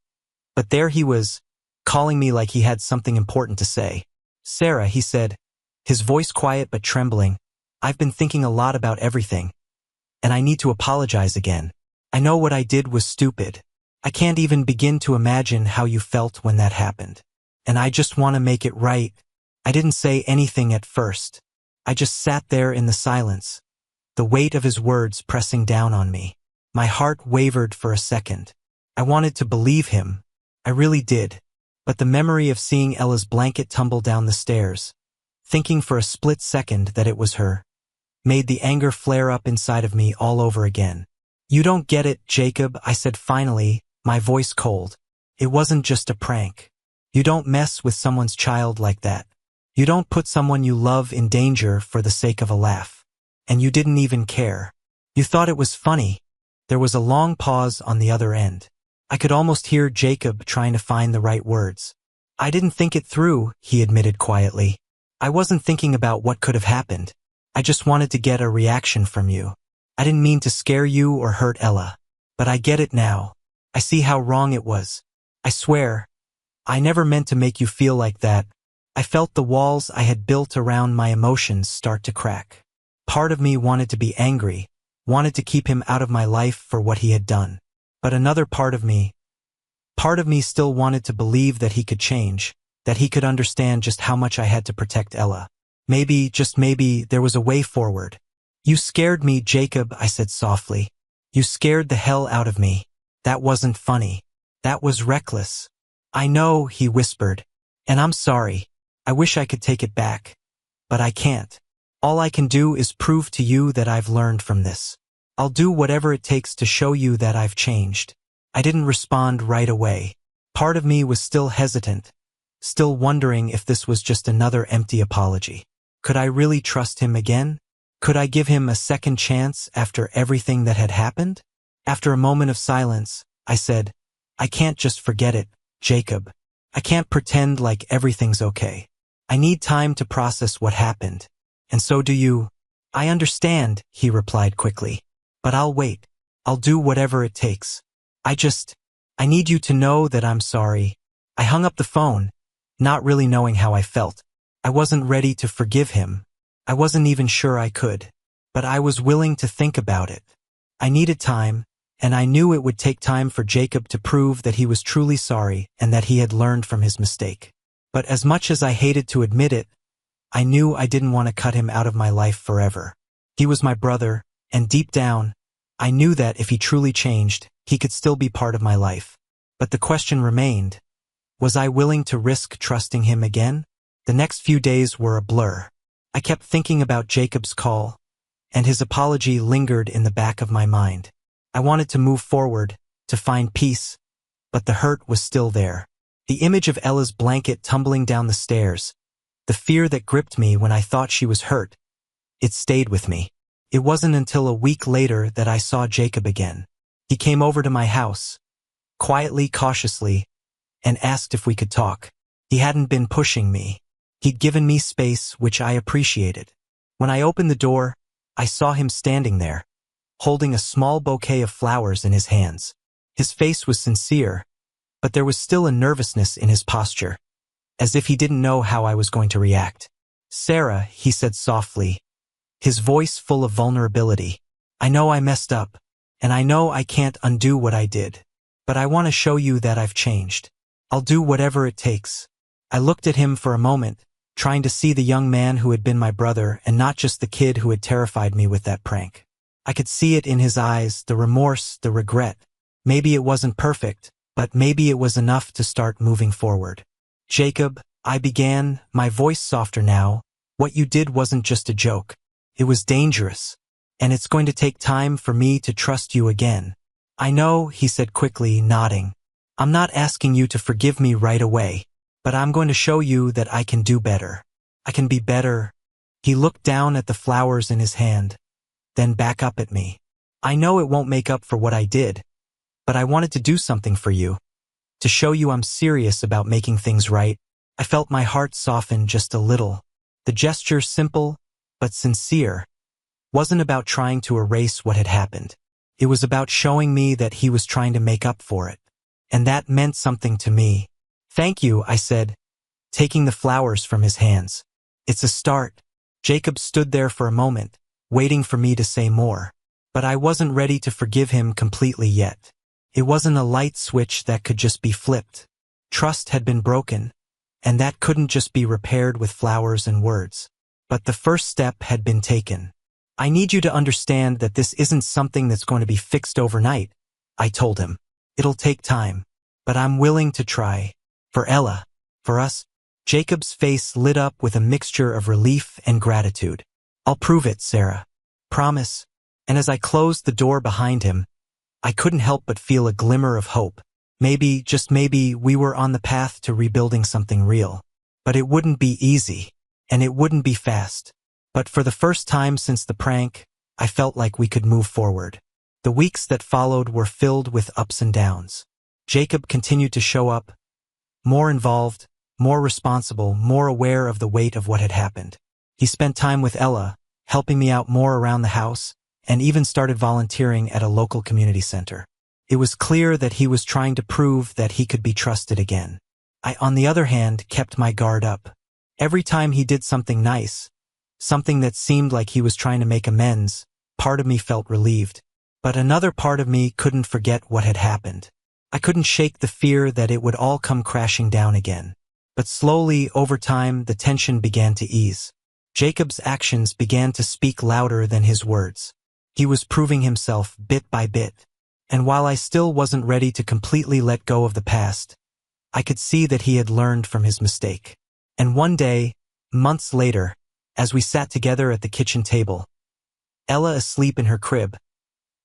But there he was, calling me like he had something important to say. "Sarah," he said, his voice quiet but trembling, "I've been thinking a lot about everything. And I need to apologize again. I know what I did was stupid. I can't even begin to imagine how you felt when that happened. And I just want to make it right." I didn't say anything at first. I just sat there in the silence, the weight of his words pressing down on me. My heart wavered for a second. I wanted to believe him. I really did. But the memory of seeing Ella's blanket tumble down the stairs, thinking for a split second that it was her, made the anger flare up inside of me all over again. "You don't get it, Jacob," I said finally, my voice cold. "It wasn't just a prank. You don't mess with someone's child like that. You don't put someone you love in danger for the sake of a laugh. And you didn't even care. You thought it was funny." There was a long pause on the other end. I could almost hear Jacob trying to find the right words. "I didn't think it through," he admitted quietly. "I wasn't thinking about what could have happened. I just wanted to get a reaction from you. I didn't mean to scare you or hurt Ella. But I get it now. I see how wrong it was. I swear, I never meant to make you feel like that." I felt the walls I had built around my emotions start to crack. Part of me wanted to be angry, wanted to keep him out of my life for what he had done. But another part of me still wanted to believe that he could change, that he could understand just how much I had to protect Ella. Maybe, just maybe, there was a way forward. "You scared me, Jacob," I said softly. "You scared the hell out of me. That wasn't funny. That was reckless." "I know," he whispered. "And I'm sorry. I wish I could take it back. But I can't. All I can do is prove to you that I've learned from this. I'll do whatever it takes to show you that I've changed." I didn't respond right away. Part of me was still hesitant, still wondering if this was just another empty apology. Could I really trust him again? Could I give him a second chance after everything that had happened? After a moment of silence, I said, "I can't just forget it, Jacob. I can't pretend like everything's okay. I need time to process what happened. And so do you." "I understand," he replied quickly. "But I'll wait. I'll do whatever it takes. I need you to know that I'm sorry." I hung up the phone, not really knowing how I felt. I wasn't ready to forgive him. I wasn't even sure I could. But I was willing to think about it. I needed time, and I knew it would take time for Jacob to prove that he was truly sorry and that he had learned from his mistake. But as much as I hated to admit it, I knew I didn't want to cut him out of my life forever. He was my brother, and deep down, I knew that if he truly changed, he could still be part of my life. But the question remained, was I willing to risk trusting him again? The next few days were a blur. I kept thinking about Jacob's call, and his apology lingered in the back of my mind. I wanted to move forward, to find peace, but the hurt was still there. The image of Ella's blanket tumbling down the stairs, the fear that gripped me when I thought she was hurt, it stayed with me. It wasn't until a week later that I saw Jacob again. He came over to my house, quietly, cautiously, and asked if we could talk. He hadn't been pushing me. He'd given me space, which I appreciated. When I opened the door, I saw him standing there, holding a small bouquet of flowers in his hands. His face was sincere, but there was still a nervousness in his posture, as if he didn't know how I was going to react. "Sarah," he said softly, his voice full of vulnerability, "I know I messed up, and I know I can't undo what I did, but I want to show you that I've changed. I'll do whatever it takes." I looked at him for a moment, trying to see the young man who had been my brother and not just the kid who had terrified me with that prank. I could see it in his eyes, the remorse, the regret. Maybe it wasn't perfect, but maybe it was enough to start moving forward. "Jacob," I began, my voice softer now, "what you did wasn't just a joke. It was dangerous, and it's going to take time for me to trust you again." "I know," he said quickly, nodding. "I'm not asking you to forgive me right away, but I'm going to show you that I can do better. I can be better." He looked down at the flowers in his hand, then back up at me. "I know it won't make up for what I did, but I wanted to do something for you, to show you I'm serious about making things right." I felt my heart soften just a little. The gesture, simple but sincere, wasn't about trying to erase what had happened. It was about showing me that he was trying to make up for it. And that meant something to me. "Thank you," I said, taking the flowers from his hands. "It's a start." Jacob stood there for a moment, waiting for me to say more. But I wasn't ready to forgive him completely yet. It wasn't a light switch that could just be flipped. Trust had been broken, and that couldn't just be repaired with flowers and words. But the first step had been taken. "I need you to understand that this isn't something that's going to be fixed overnight," I told him. "It'll take time, but I'm willing to try. For Ella, for us." Jacob's face lit up with a mixture of relief and gratitude. "I'll prove it, Sarah. Promise." And as I closed the door behind him, I couldn't help but feel a glimmer of hope. Maybe, just maybe, we were on the path to rebuilding something real. But it wouldn't be easy, and it wouldn't be fast. But for the first time since the prank, I felt like we could move forward. The weeks that followed were filled with ups and downs. Jacob continued to show up, more involved, more responsible, more aware of the weight of what had happened. He spent time with Ella, helping me out more around the house, and even started volunteering at a local community center. It was clear that he was trying to prove that he could be trusted again. I, on the other hand, kept my guard up. Every time he did something nice, something that seemed like he was trying to make amends, part of me felt relieved. But another part of me couldn't forget what had happened. I couldn't shake the fear that it would all come crashing down again. But slowly, over time, the tension began to ease. Jacob's actions began to speak louder than his words. He was proving himself bit by bit. And while I still wasn't ready to completely let go of the past, I could see that he had learned from his mistake. And one day, months later, as we sat together at the kitchen table, Ella asleep in her crib,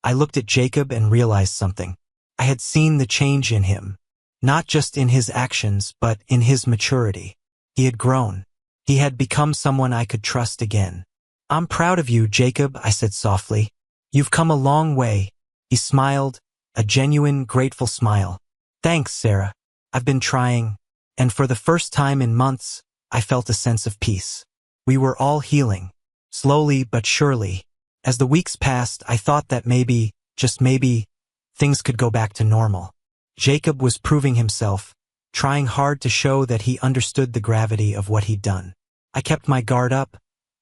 I looked at Jacob and realized something. I had seen the change in him, not just in his actions, but in his maturity. He had grown. He had become someone I could trust again. "I'm proud of you, Jacob," I said softly. "You've come a long way." He smiled, a genuine, grateful smile. "Thanks, Sarah. I've been trying." And for the first time in months, I felt a sense of peace. We were all healing, slowly but surely. As the weeks passed, I thought that maybe, just maybe, things could go back to normal. Jacob was proving himself, trying hard to show that he understood the gravity of what he'd done. I kept my guard up,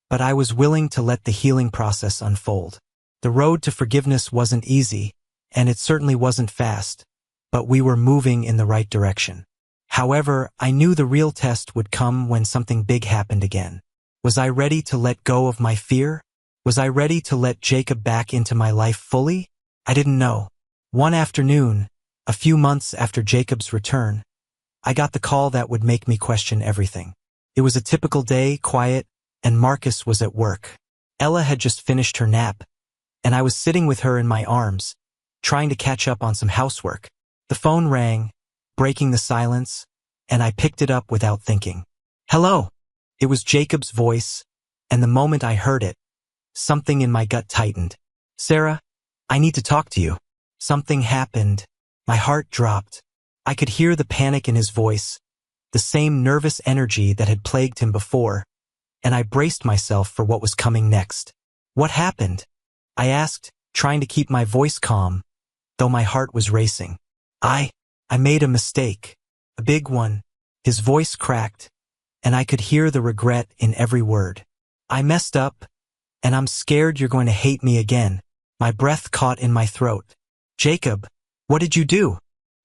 but I was willing to let the healing process unfold. The road to forgiveness wasn't easy, and it certainly wasn't fast, but we were moving in the right direction. However, I knew the real test would come when something big happened again. Was I ready to let go of my fear? Was I ready to let Jacob back into my life fully? I didn't know. One afternoon, a few months after Jacob's return, I got the call that would make me question everything. It was a typical day, quiet, and Marcus was at work. Ella had just finished her nap, and I was sitting with her in my arms, trying to catch up on some housework. The phone rang, breaking the silence, and I picked it up without thinking. "Hello." It was Jacob's voice, and the moment I heard it, something in my gut tightened. "Sarah, I need to talk to you." Something happened. My heart dropped. I could hear the panic in his voice, the same nervous energy that had plagued him before, and I braced myself for what was coming next. "What happened?" I asked, trying to keep my voice calm, though my heart was racing. I made a mistake. A big one." His voice cracked, and I could hear the regret in every word. "I messed up, and I'm scared you're going to hate me again." My breath caught in my throat. "Jacob, what did you do?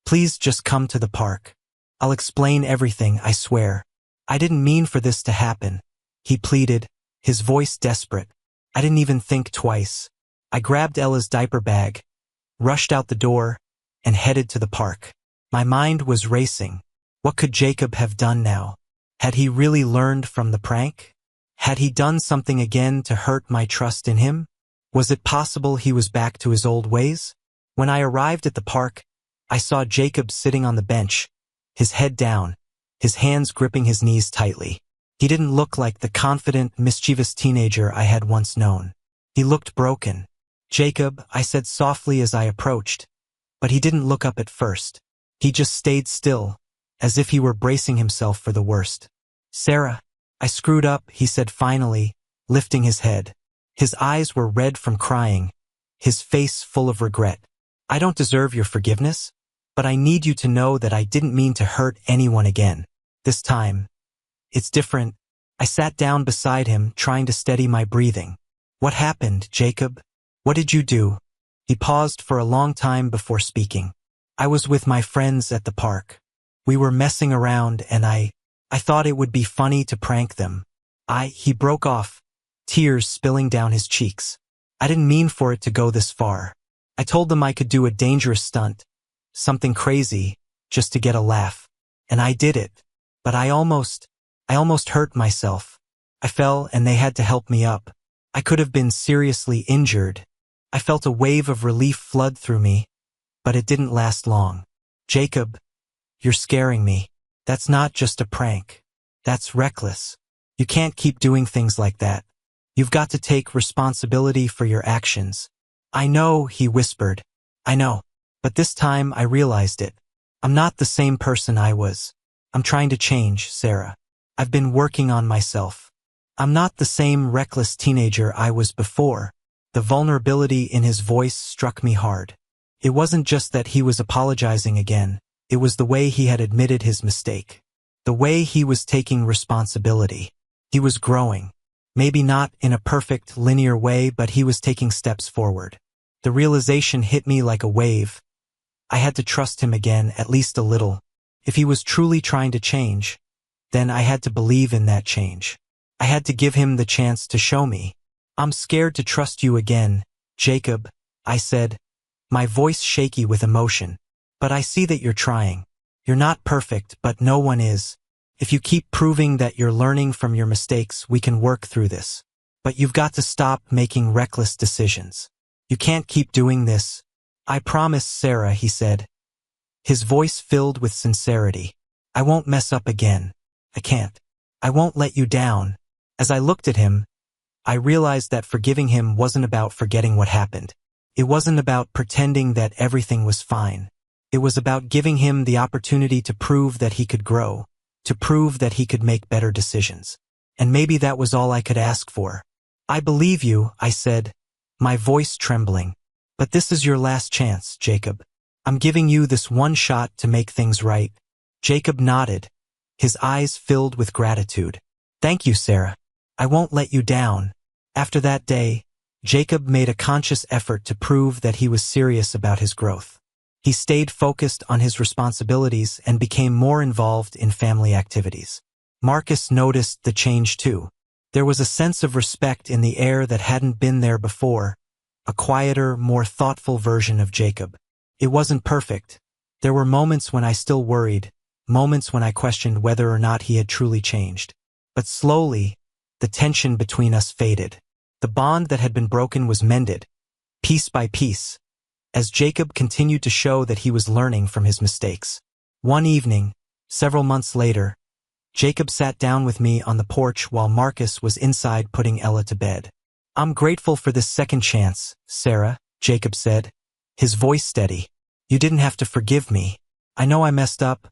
Please just come to the park. I'll explain everything, I swear." "I didn't mean for this to happen," he pleaded, his voice desperate. I didn't even think twice. I grabbed Ella's diaper bag, rushed out the door, and headed to the park. My mind was racing. What could Jacob have done now? Had he really learned from the prank? Had he done something again to hurt my trust in him? Was it possible he was back to his old ways? When I arrived at the park, I saw Jacob sitting on the bench, his head down, his hands gripping his knees tightly. He didn't look like the confident, mischievous teenager I had once known. He looked broken. "Jacob," I said softly as I approached, but he didn't look up at first. He just stayed still, as if he were bracing himself for the worst. "Sarah, I screwed up," he said finally, lifting his head. His eyes were red from crying, his face full of regret. I don't deserve your forgiveness, but I need you to know that I didn't mean to hurt anyone again. This time, it's different. I sat down beside him, trying to steady my breathing. What happened, Jacob? What did you do? He paused for a long time before speaking. I was with my friends at the park. We were messing around and I thought it would be funny to prank them. He broke off, tears spilling down his cheeks. I didn't mean for it to go this far. I told them I could do a dangerous stunt, something crazy, just to get a laugh. And I did it. But I almost hurt myself. I fell and they had to help me up. I could have been seriously injured. I felt a wave of relief flood through me, but it didn't last long. Jacob, you're scaring me. That's not just a prank. That's reckless. You can't keep doing things like that. You've got to take responsibility for your actions. I know, he whispered. I know. But this time I realized it. I'm not the same person I was. I'm trying to change, Sarah. I've been working on myself. I'm not the same reckless teenager I was before. The vulnerability in his voice struck me hard. It wasn't just that he was apologizing again. It was the way he had admitted his mistake. The way he was taking responsibility. He was growing. Maybe not in a perfect, linear way, but he was taking steps forward. The realization hit me like a wave. I had to trust him again, at least a little. If he was truly trying to change, then I had to believe in that change. I had to give him the chance to show me. I'm scared to trust you again, Jacob, I said, my voice shaky with emotion. But I see that you're trying. You're not perfect, but no one is. If you keep proving that you're learning from your mistakes, we can work through this. But you've got to stop making reckless decisions. You can't keep doing this. I promise, Sarah, he said, his voice filled with sincerity. I won't mess up again. I can't. I won't let you down. As I looked at him, I realized that forgiving him wasn't about forgetting what happened. It wasn't about pretending that everything was fine. It was about giving him the opportunity to prove that he could grow, to prove that he could make better decisions. And maybe that was all I could ask for. I believe you, I said, my voice trembling. But this is your last chance, Jacob. I'm giving you this one shot to make things right. Jacob nodded, his eyes filled with gratitude. Thank you, Sarah. I won't let you down. After that day, Jacob made a conscious effort to prove that he was serious about his growth. He stayed focused on his responsibilities and became more involved in family activities. Marcus noticed the change too. There was a sense of respect in the air that hadn't been there before, a quieter, more thoughtful version of Jacob. It wasn't perfect. There were moments when I still worried, moments when I questioned whether or not he had truly changed. But slowly, the tension between us faded. The bond that had been broken was mended, piece by piece, as Jacob continued to show that he was learning from his mistakes. One evening, several months later, Jacob sat down with me on the porch while Marcus was inside putting Ella to bed. I'm grateful for this second chance, Sarah, Jacob said, his voice steady. You didn't have to forgive me. I know I messed up,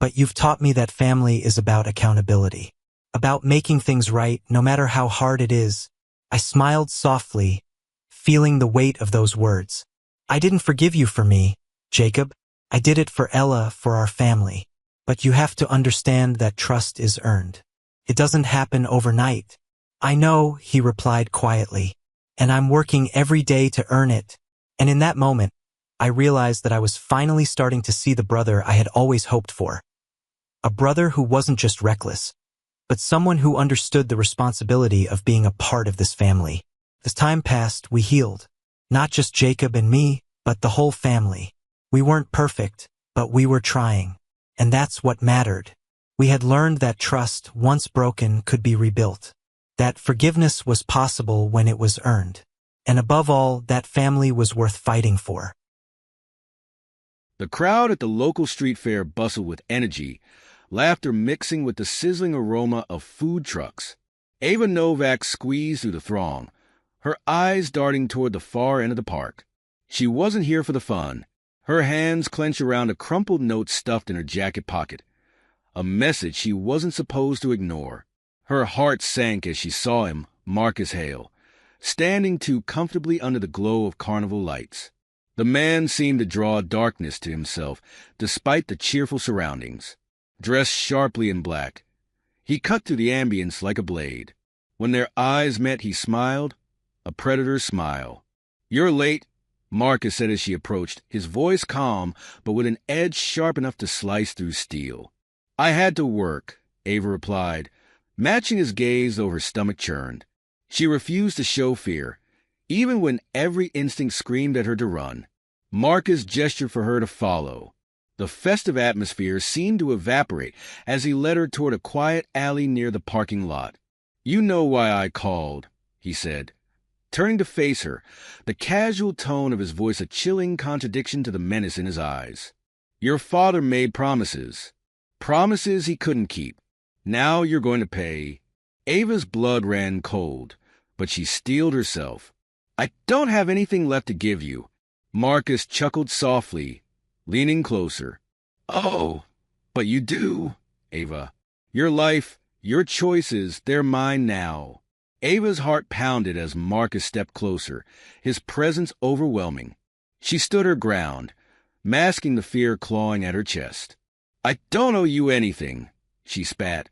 but you've taught me that family is about accountability, about making things right no matter how hard it is. I smiled softly, feeling the weight of those words. I didn't forgive you for me, Jacob. I did it for Ella, for our family. But you have to understand that trust is earned. It doesn't happen overnight. I know, he replied quietly, and I'm working every day to earn it. And in that moment, I realized that I was finally starting to see the brother I had always hoped for. A brother who wasn't just reckless, but someone who understood the responsibility of being a part of this family. As time passed, we healed. Not just Jacob and me, but the whole family. We weren't perfect, but we were trying. And that's what mattered. We had learned that trust, once broken, could be rebuilt. That forgiveness was possible when it was earned. And above all, that family was worth fighting for. The crowd at the local street fair bustled with energy, laughter mixing with the sizzling aroma of food trucks. Ava Novak squeezed through the throng, her eyes darting toward the far end of the park. She wasn't here for the fun. Her hands clenched around a crumpled note stuffed in her jacket pocket, a message she wasn't supposed to ignore. Her heart sank as she saw him, Marcus Hale, standing too comfortably under the glow of carnival lights. The man seemed to draw darkness to himself, despite the cheerful surroundings. Dressed sharply in black, he cut through the ambience like a blade. When their eyes met, he smiled, a predator's smile. "You're late," Marcus said as she approached, his voice calm, but with an edge sharp enough to slice through steel. "I had to work," Ava replied, matching his gaze though her stomach churned. She refused to show fear, even when every instinct screamed at her to run. Marcus gestured for her to follow. The festive atmosphere seemed to evaporate as he led her toward a quiet alley near the parking lot. "You know why I called," he said. Turning to face her, the casual tone of his voice a chilling contradiction to the menace in his eyes. "Your father made promises. Promises he couldn't keep. Now you're going to pay." Ava's blood ran cold, but she steeled herself. "I don't have anything left to give you." Marcus chuckled softly, leaning closer. "Oh, but you do, Ava. Your life, your choices, they're mine now." Ava's heart pounded as Marcus stepped closer, his presence overwhelming. She stood her ground, masking the fear clawing at her chest. "I don't owe you anything," she spat,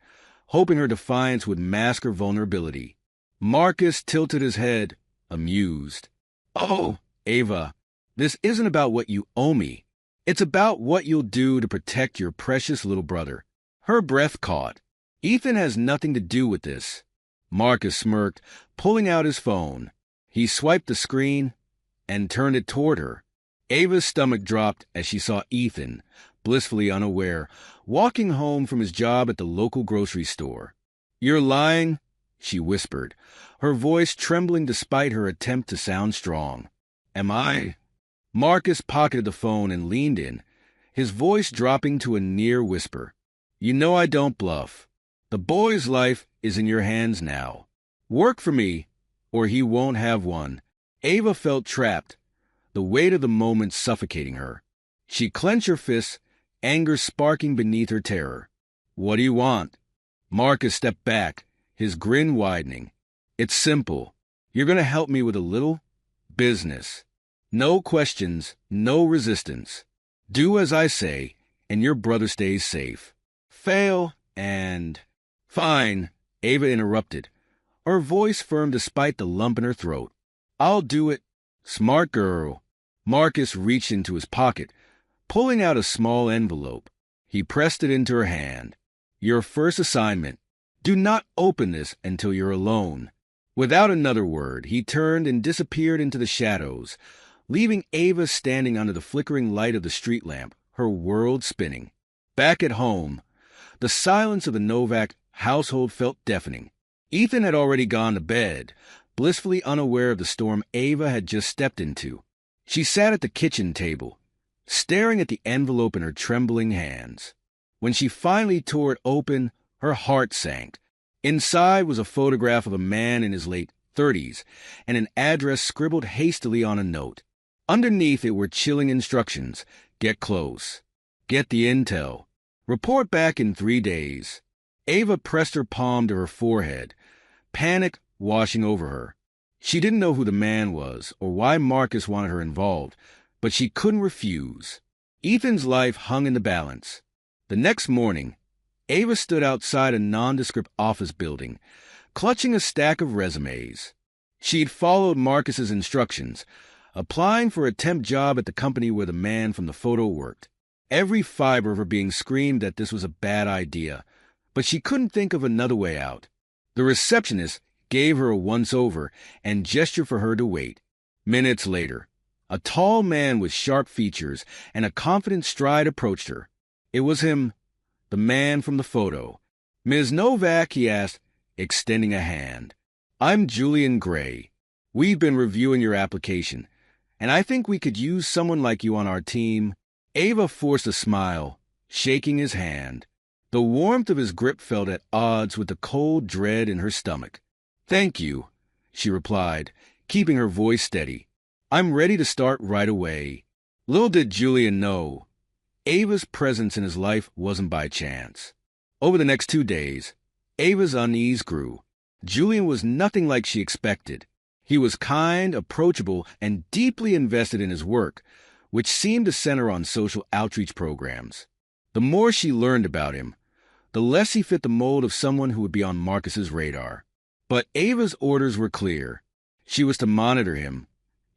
hoping her defiance would mask her vulnerability. Marcus tilted his head, amused. "Oh, Ava, this isn't about what you owe me. It's about what you'll do to protect your precious little brother." Her breath caught. "Ethan has nothing to do with this." Marcus smirked, pulling out his phone. He swiped the screen and turned it toward her. Ava's stomach dropped as she saw Ethan, blissfully unaware, walking home from his job at the local grocery store. "You're lying," she whispered, her voice trembling despite her attempt to sound strong. "Am I?" Marcus pocketed the phone and leaned in, his voice dropping to a near whisper. "You know I don't bluff. The boy's life is in your hands now. Work for me, or he won't have one." Ava felt trapped, the weight of the moment suffocating her. She clenched her fists, anger sparking beneath her terror. "What do you want?" Marcus stepped back, his grin widening. "It's simple. You're going to help me with a little business. No questions, no resistance. Do as I say, and your brother stays safe. Fail, and—" "Fine," Ava interrupted, her voice firm despite the lump in her throat. "I'll do it." "Smart girl." Marcus reached into his pocket, pulling out a small envelope. He pressed it into her hand. "Your first assignment. Do not open this until you're alone." Without another word, he turned and disappeared into the shadows, leaving Ava standing under the flickering light of the street lamp, her world spinning. Back at home, the silence of the Novak household felt deafening. Ethan had already gone to bed, blissfully unaware of the storm Ava had just stepped into. She sat at the kitchen table, staring at the envelope in her trembling hands. When she finally tore it open, her heart sank. Inside was a photograph of a man in his late 30s and an address scribbled hastily on a note. Underneath it were chilling instructions: get close, get the intel, report back in 3 days. Ava pressed her palm to her forehead, panic washing over her. She didn't know who the man was or why Marcus wanted her involved, but she couldn't refuse. Ethan's life hung in the balance. The next morning, Ava stood outside a nondescript office building, clutching a stack of resumes. She'd followed Marcus's instructions, applying for a temp job at the company where the man from the photo worked. Every fiber of her being screamed that this was a bad idea, but she couldn't think of another way out. The receptionist gave her a once-over and gestured for her to wait. Minutes later, a tall man with sharp features and a confident stride approached her. It was him, the man from the photo. "Ms. Novak," he asked, extending a hand. "I'm Julian Gray. We've been reviewing your application, and I think we could use someone like you on our team." Ava forced a smile, shaking his hand. The warmth of his grip felt at odds with the cold dread in her stomach. "Thank you," she replied, keeping her voice steady. "I'm ready to start right away." Little did Julian know, Ava's presence in his life wasn't by chance. Over the next 2 days, Ava's unease grew. Julian was nothing like she expected. He was kind, approachable, and deeply invested in his work, which seemed to center on social outreach programs. The more she learned about him, the less he fit the mold of someone who would be on Marcus's radar. But Ava's orders were clear. She was to monitor him,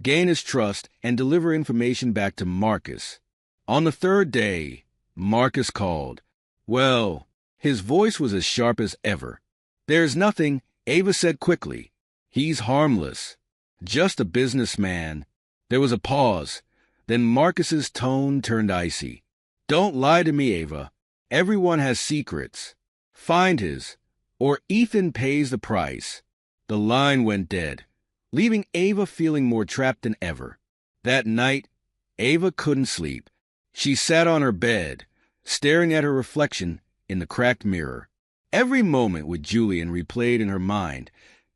gain his trust, and deliver information back to Marcus. On the third day, Marcus called. Well, his voice was as sharp as ever. "There's nothing," Ava said quickly. "He's harmless. Just a businessman." There was a pause. Then Marcus's tone turned icy. "Don't lie to me, Ava. Everyone has secrets. Find his, or Ethan pays the price." The line went dead, leaving Ava feeling more trapped than ever. That night, Ava couldn't sleep. She sat on her bed, staring at her reflection in the cracked mirror. Every moment with Julian replayed in her mind,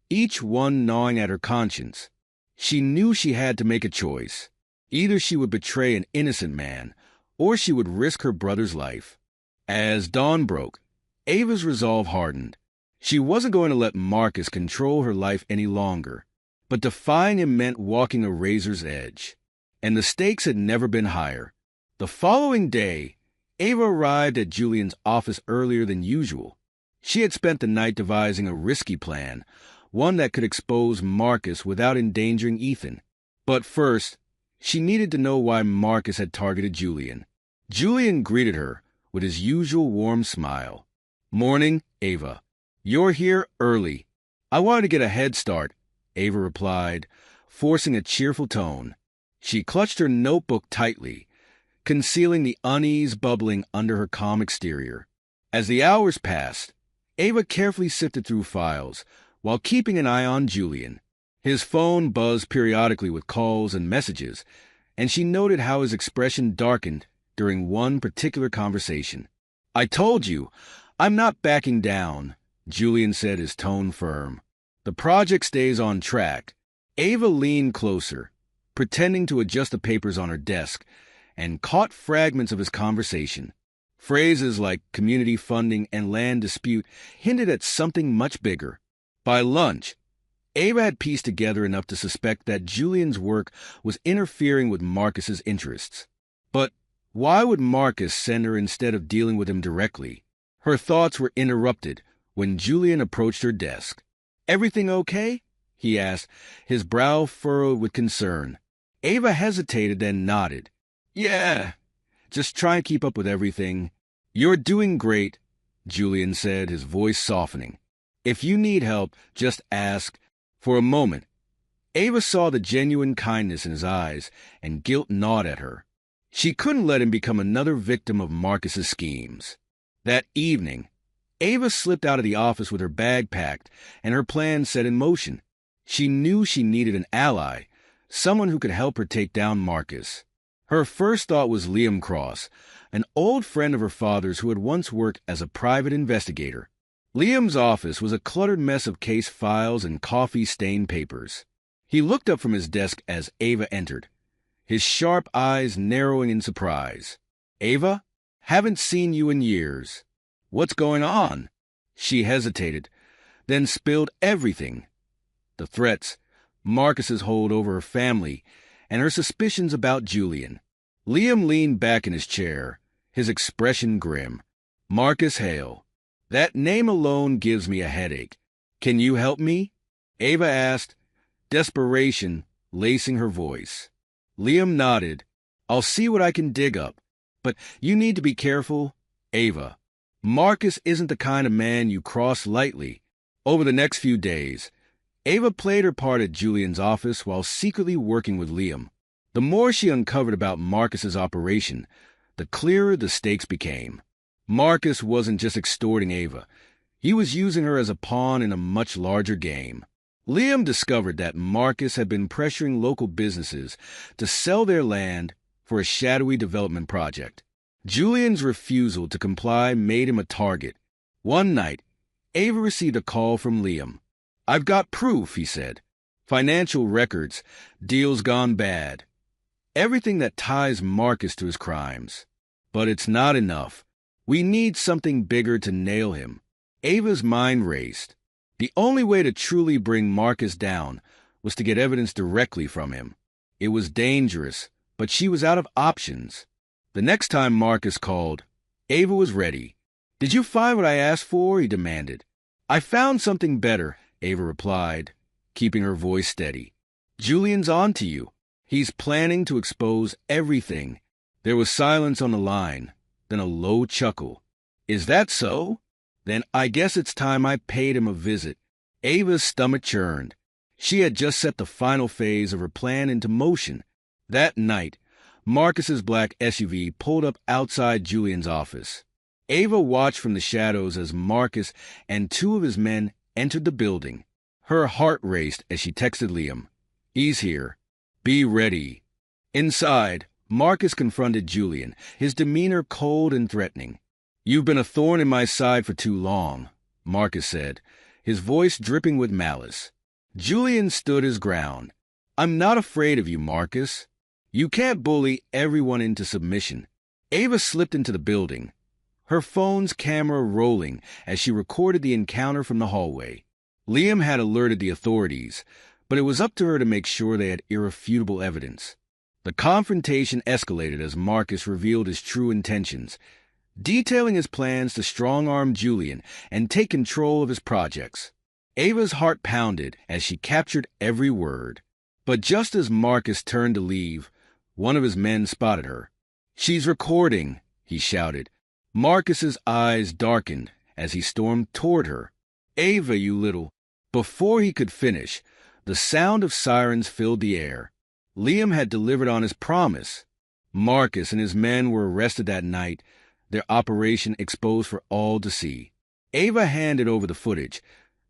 each one gnawing at her conscience. She knew she had to make a choice. Either she would betray an innocent man, or she would risk her brother's life. As dawn broke, Ava's resolve hardened. She wasn't going to let Marcus control her life any longer, but defying him meant walking a razor's edge. And the stakes had never been higher. The following day, Ava arrived at Julian's office earlier than usual. She had spent the night devising a risky plan, one that could expose Marcus without endangering Ethan. But first, she needed to know why Marcus had targeted Julian. Julian greeted her with his usual warm smile. "Morning, Ava. You're here early. I wanted to get a head start," Ava replied, forcing a cheerful tone. She clutched her notebook tightly, concealing the unease bubbling under her calm exterior. As the hours passed, Ava carefully sifted through files while keeping an eye on Julian. His phone buzzed periodically with calls and messages, and she noted how his expression darkened during one particular conversation. "I told you, I'm not backing down," Julian said, his tone firm. "The project stays on track." Ava leaned closer, pretending to adjust the papers on her desk, and caught fragments of his conversation. Phrases like community funding and land dispute hinted at something much bigger. By lunch, Ava had pieced together enough to suspect that Julian's work was interfering with Marcus's interests. But why would Marcus send her instead of dealing with him directly? Her thoughts were interrupted when Julian approached her desk. "Everything okay?" he asked, his brow furrowed with concern. Ava hesitated, then nodded. "Yeah, just trying to keep up with everything." "You're doing great," Julian said, his voice softening. "If you need help, just ask." For a moment, Ava saw the genuine kindness in his eyes, and guilt gnawed at her. She couldn't let him become another victim of Marcus's schemes. That evening, Ava slipped out of the office with her bag packed and her plan set in motion. She knew she needed an ally, someone who could help her take down Marcus. Her first thought was Liam Cross, an old friend of her father's who had once worked as a private investigator. Liam's office was a cluttered mess of case files and coffee-stained papers. He looked up from his desk as Ava entered, his sharp eyes narrowing in surprise. "Ava, haven't seen you in years. What's going on?" She hesitated, then spilled everything. The threats, Marcus's hold over her family, and her suspicions about Julian. Liam leaned back in his chair, his expression grim. "Marcus Hale. That name alone gives me a headache. Can you help me?" Ava asked, desperation lacing her voice. Liam nodded. "I'll see what I can dig up. But you need to be careful, Ava. Marcus isn't the kind of man you cross lightly." Over the next few days, Ava played her part at Julian's office while secretly working with Liam. The more she uncovered about Marcus's operation, the clearer the stakes became. Marcus wasn't just extorting Ava. He was using her as a pawn in a much larger game. Liam discovered that Marcus had been pressuring local businesses to sell their land for a shadowy development project. Julian's refusal to comply made him a target. One night, Ava received a call from Liam. "I've got proof," he said. "Financial records, deals gone bad. Everything that ties Marcus to his crimes. But it's not enough. We need something bigger to nail him." Ava's mind raced. The only way to truly bring Marcus down was to get evidence directly from him. It was dangerous, but she was out of options. The next time Marcus called, Ava was ready. "Did you find what I asked for?" he demanded. "I found something better," Ava replied, keeping her voice steady. "Julian's on to you. He's planning to expose everything." There was silence on the line, then a low chuckle. "Is that so? Then I guess it's time I paid him a visit." Ava's stomach churned. She had just set the final phase of her plan into motion. That night, Marcus's black SUV pulled up outside Julian's office. Ava watched from the shadows as Marcus and two of his men entered the building. Her heart raced as she texted Liam, "He's here. Be ready." Inside, Marcus confronted Julian, his demeanor cold and threatening. "You've been a thorn in my side for too long," Marcus said, his voice dripping with malice. Julian stood his ground. "I'm not afraid of you, Marcus. You can't bully everyone into submission." Ava slipped into the building, her phone's camera rolling as she recorded the encounter from the hallway. Liam had alerted the authorities, but it was up to her to make sure they had irrefutable evidence. The confrontation escalated as Marcus revealed his true intentions, detailing his plans to strong-arm Julian and take control of his projects. Ava's heart pounded as she captured every word. But just as Marcus turned to leave, one of his men spotted her. "She's recording," he shouted. Marcus's eyes darkened as he stormed toward her. "Ava, you little—" Before he could finish, the sound of sirens filled the air. Liam had delivered on his promise. Marcus and his men were arrested that night, their operation exposed for all to see. Ava handed over the footage,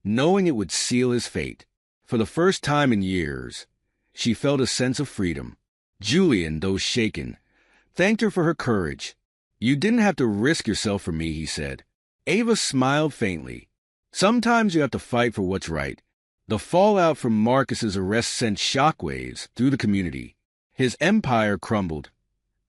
knowing it would seal his fate. For the first time in years, she felt a sense of freedom. Julian, though shaken, thanked her for her courage. "You didn't have to risk yourself for me," he said. Ava smiled faintly. "Sometimes you have to fight for what's right." The fallout from Marcus's arrest sent shockwaves through the community. His empire crumbled,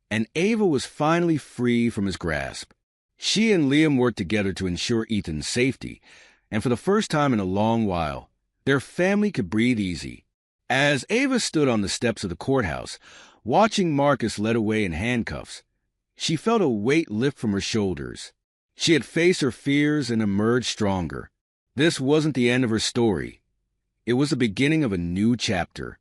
and Ava was finally free from his grasp. She and Liam worked together to ensure Ethan's safety, and for the first time in a long while, their family could breathe easy. As Ava stood on the steps of the courthouse, watching Marcus led away in handcuffs, she felt a weight lift from her shoulders. She had faced her fears and emerged stronger. This wasn't the end of her story. It was the beginning of a new chapter.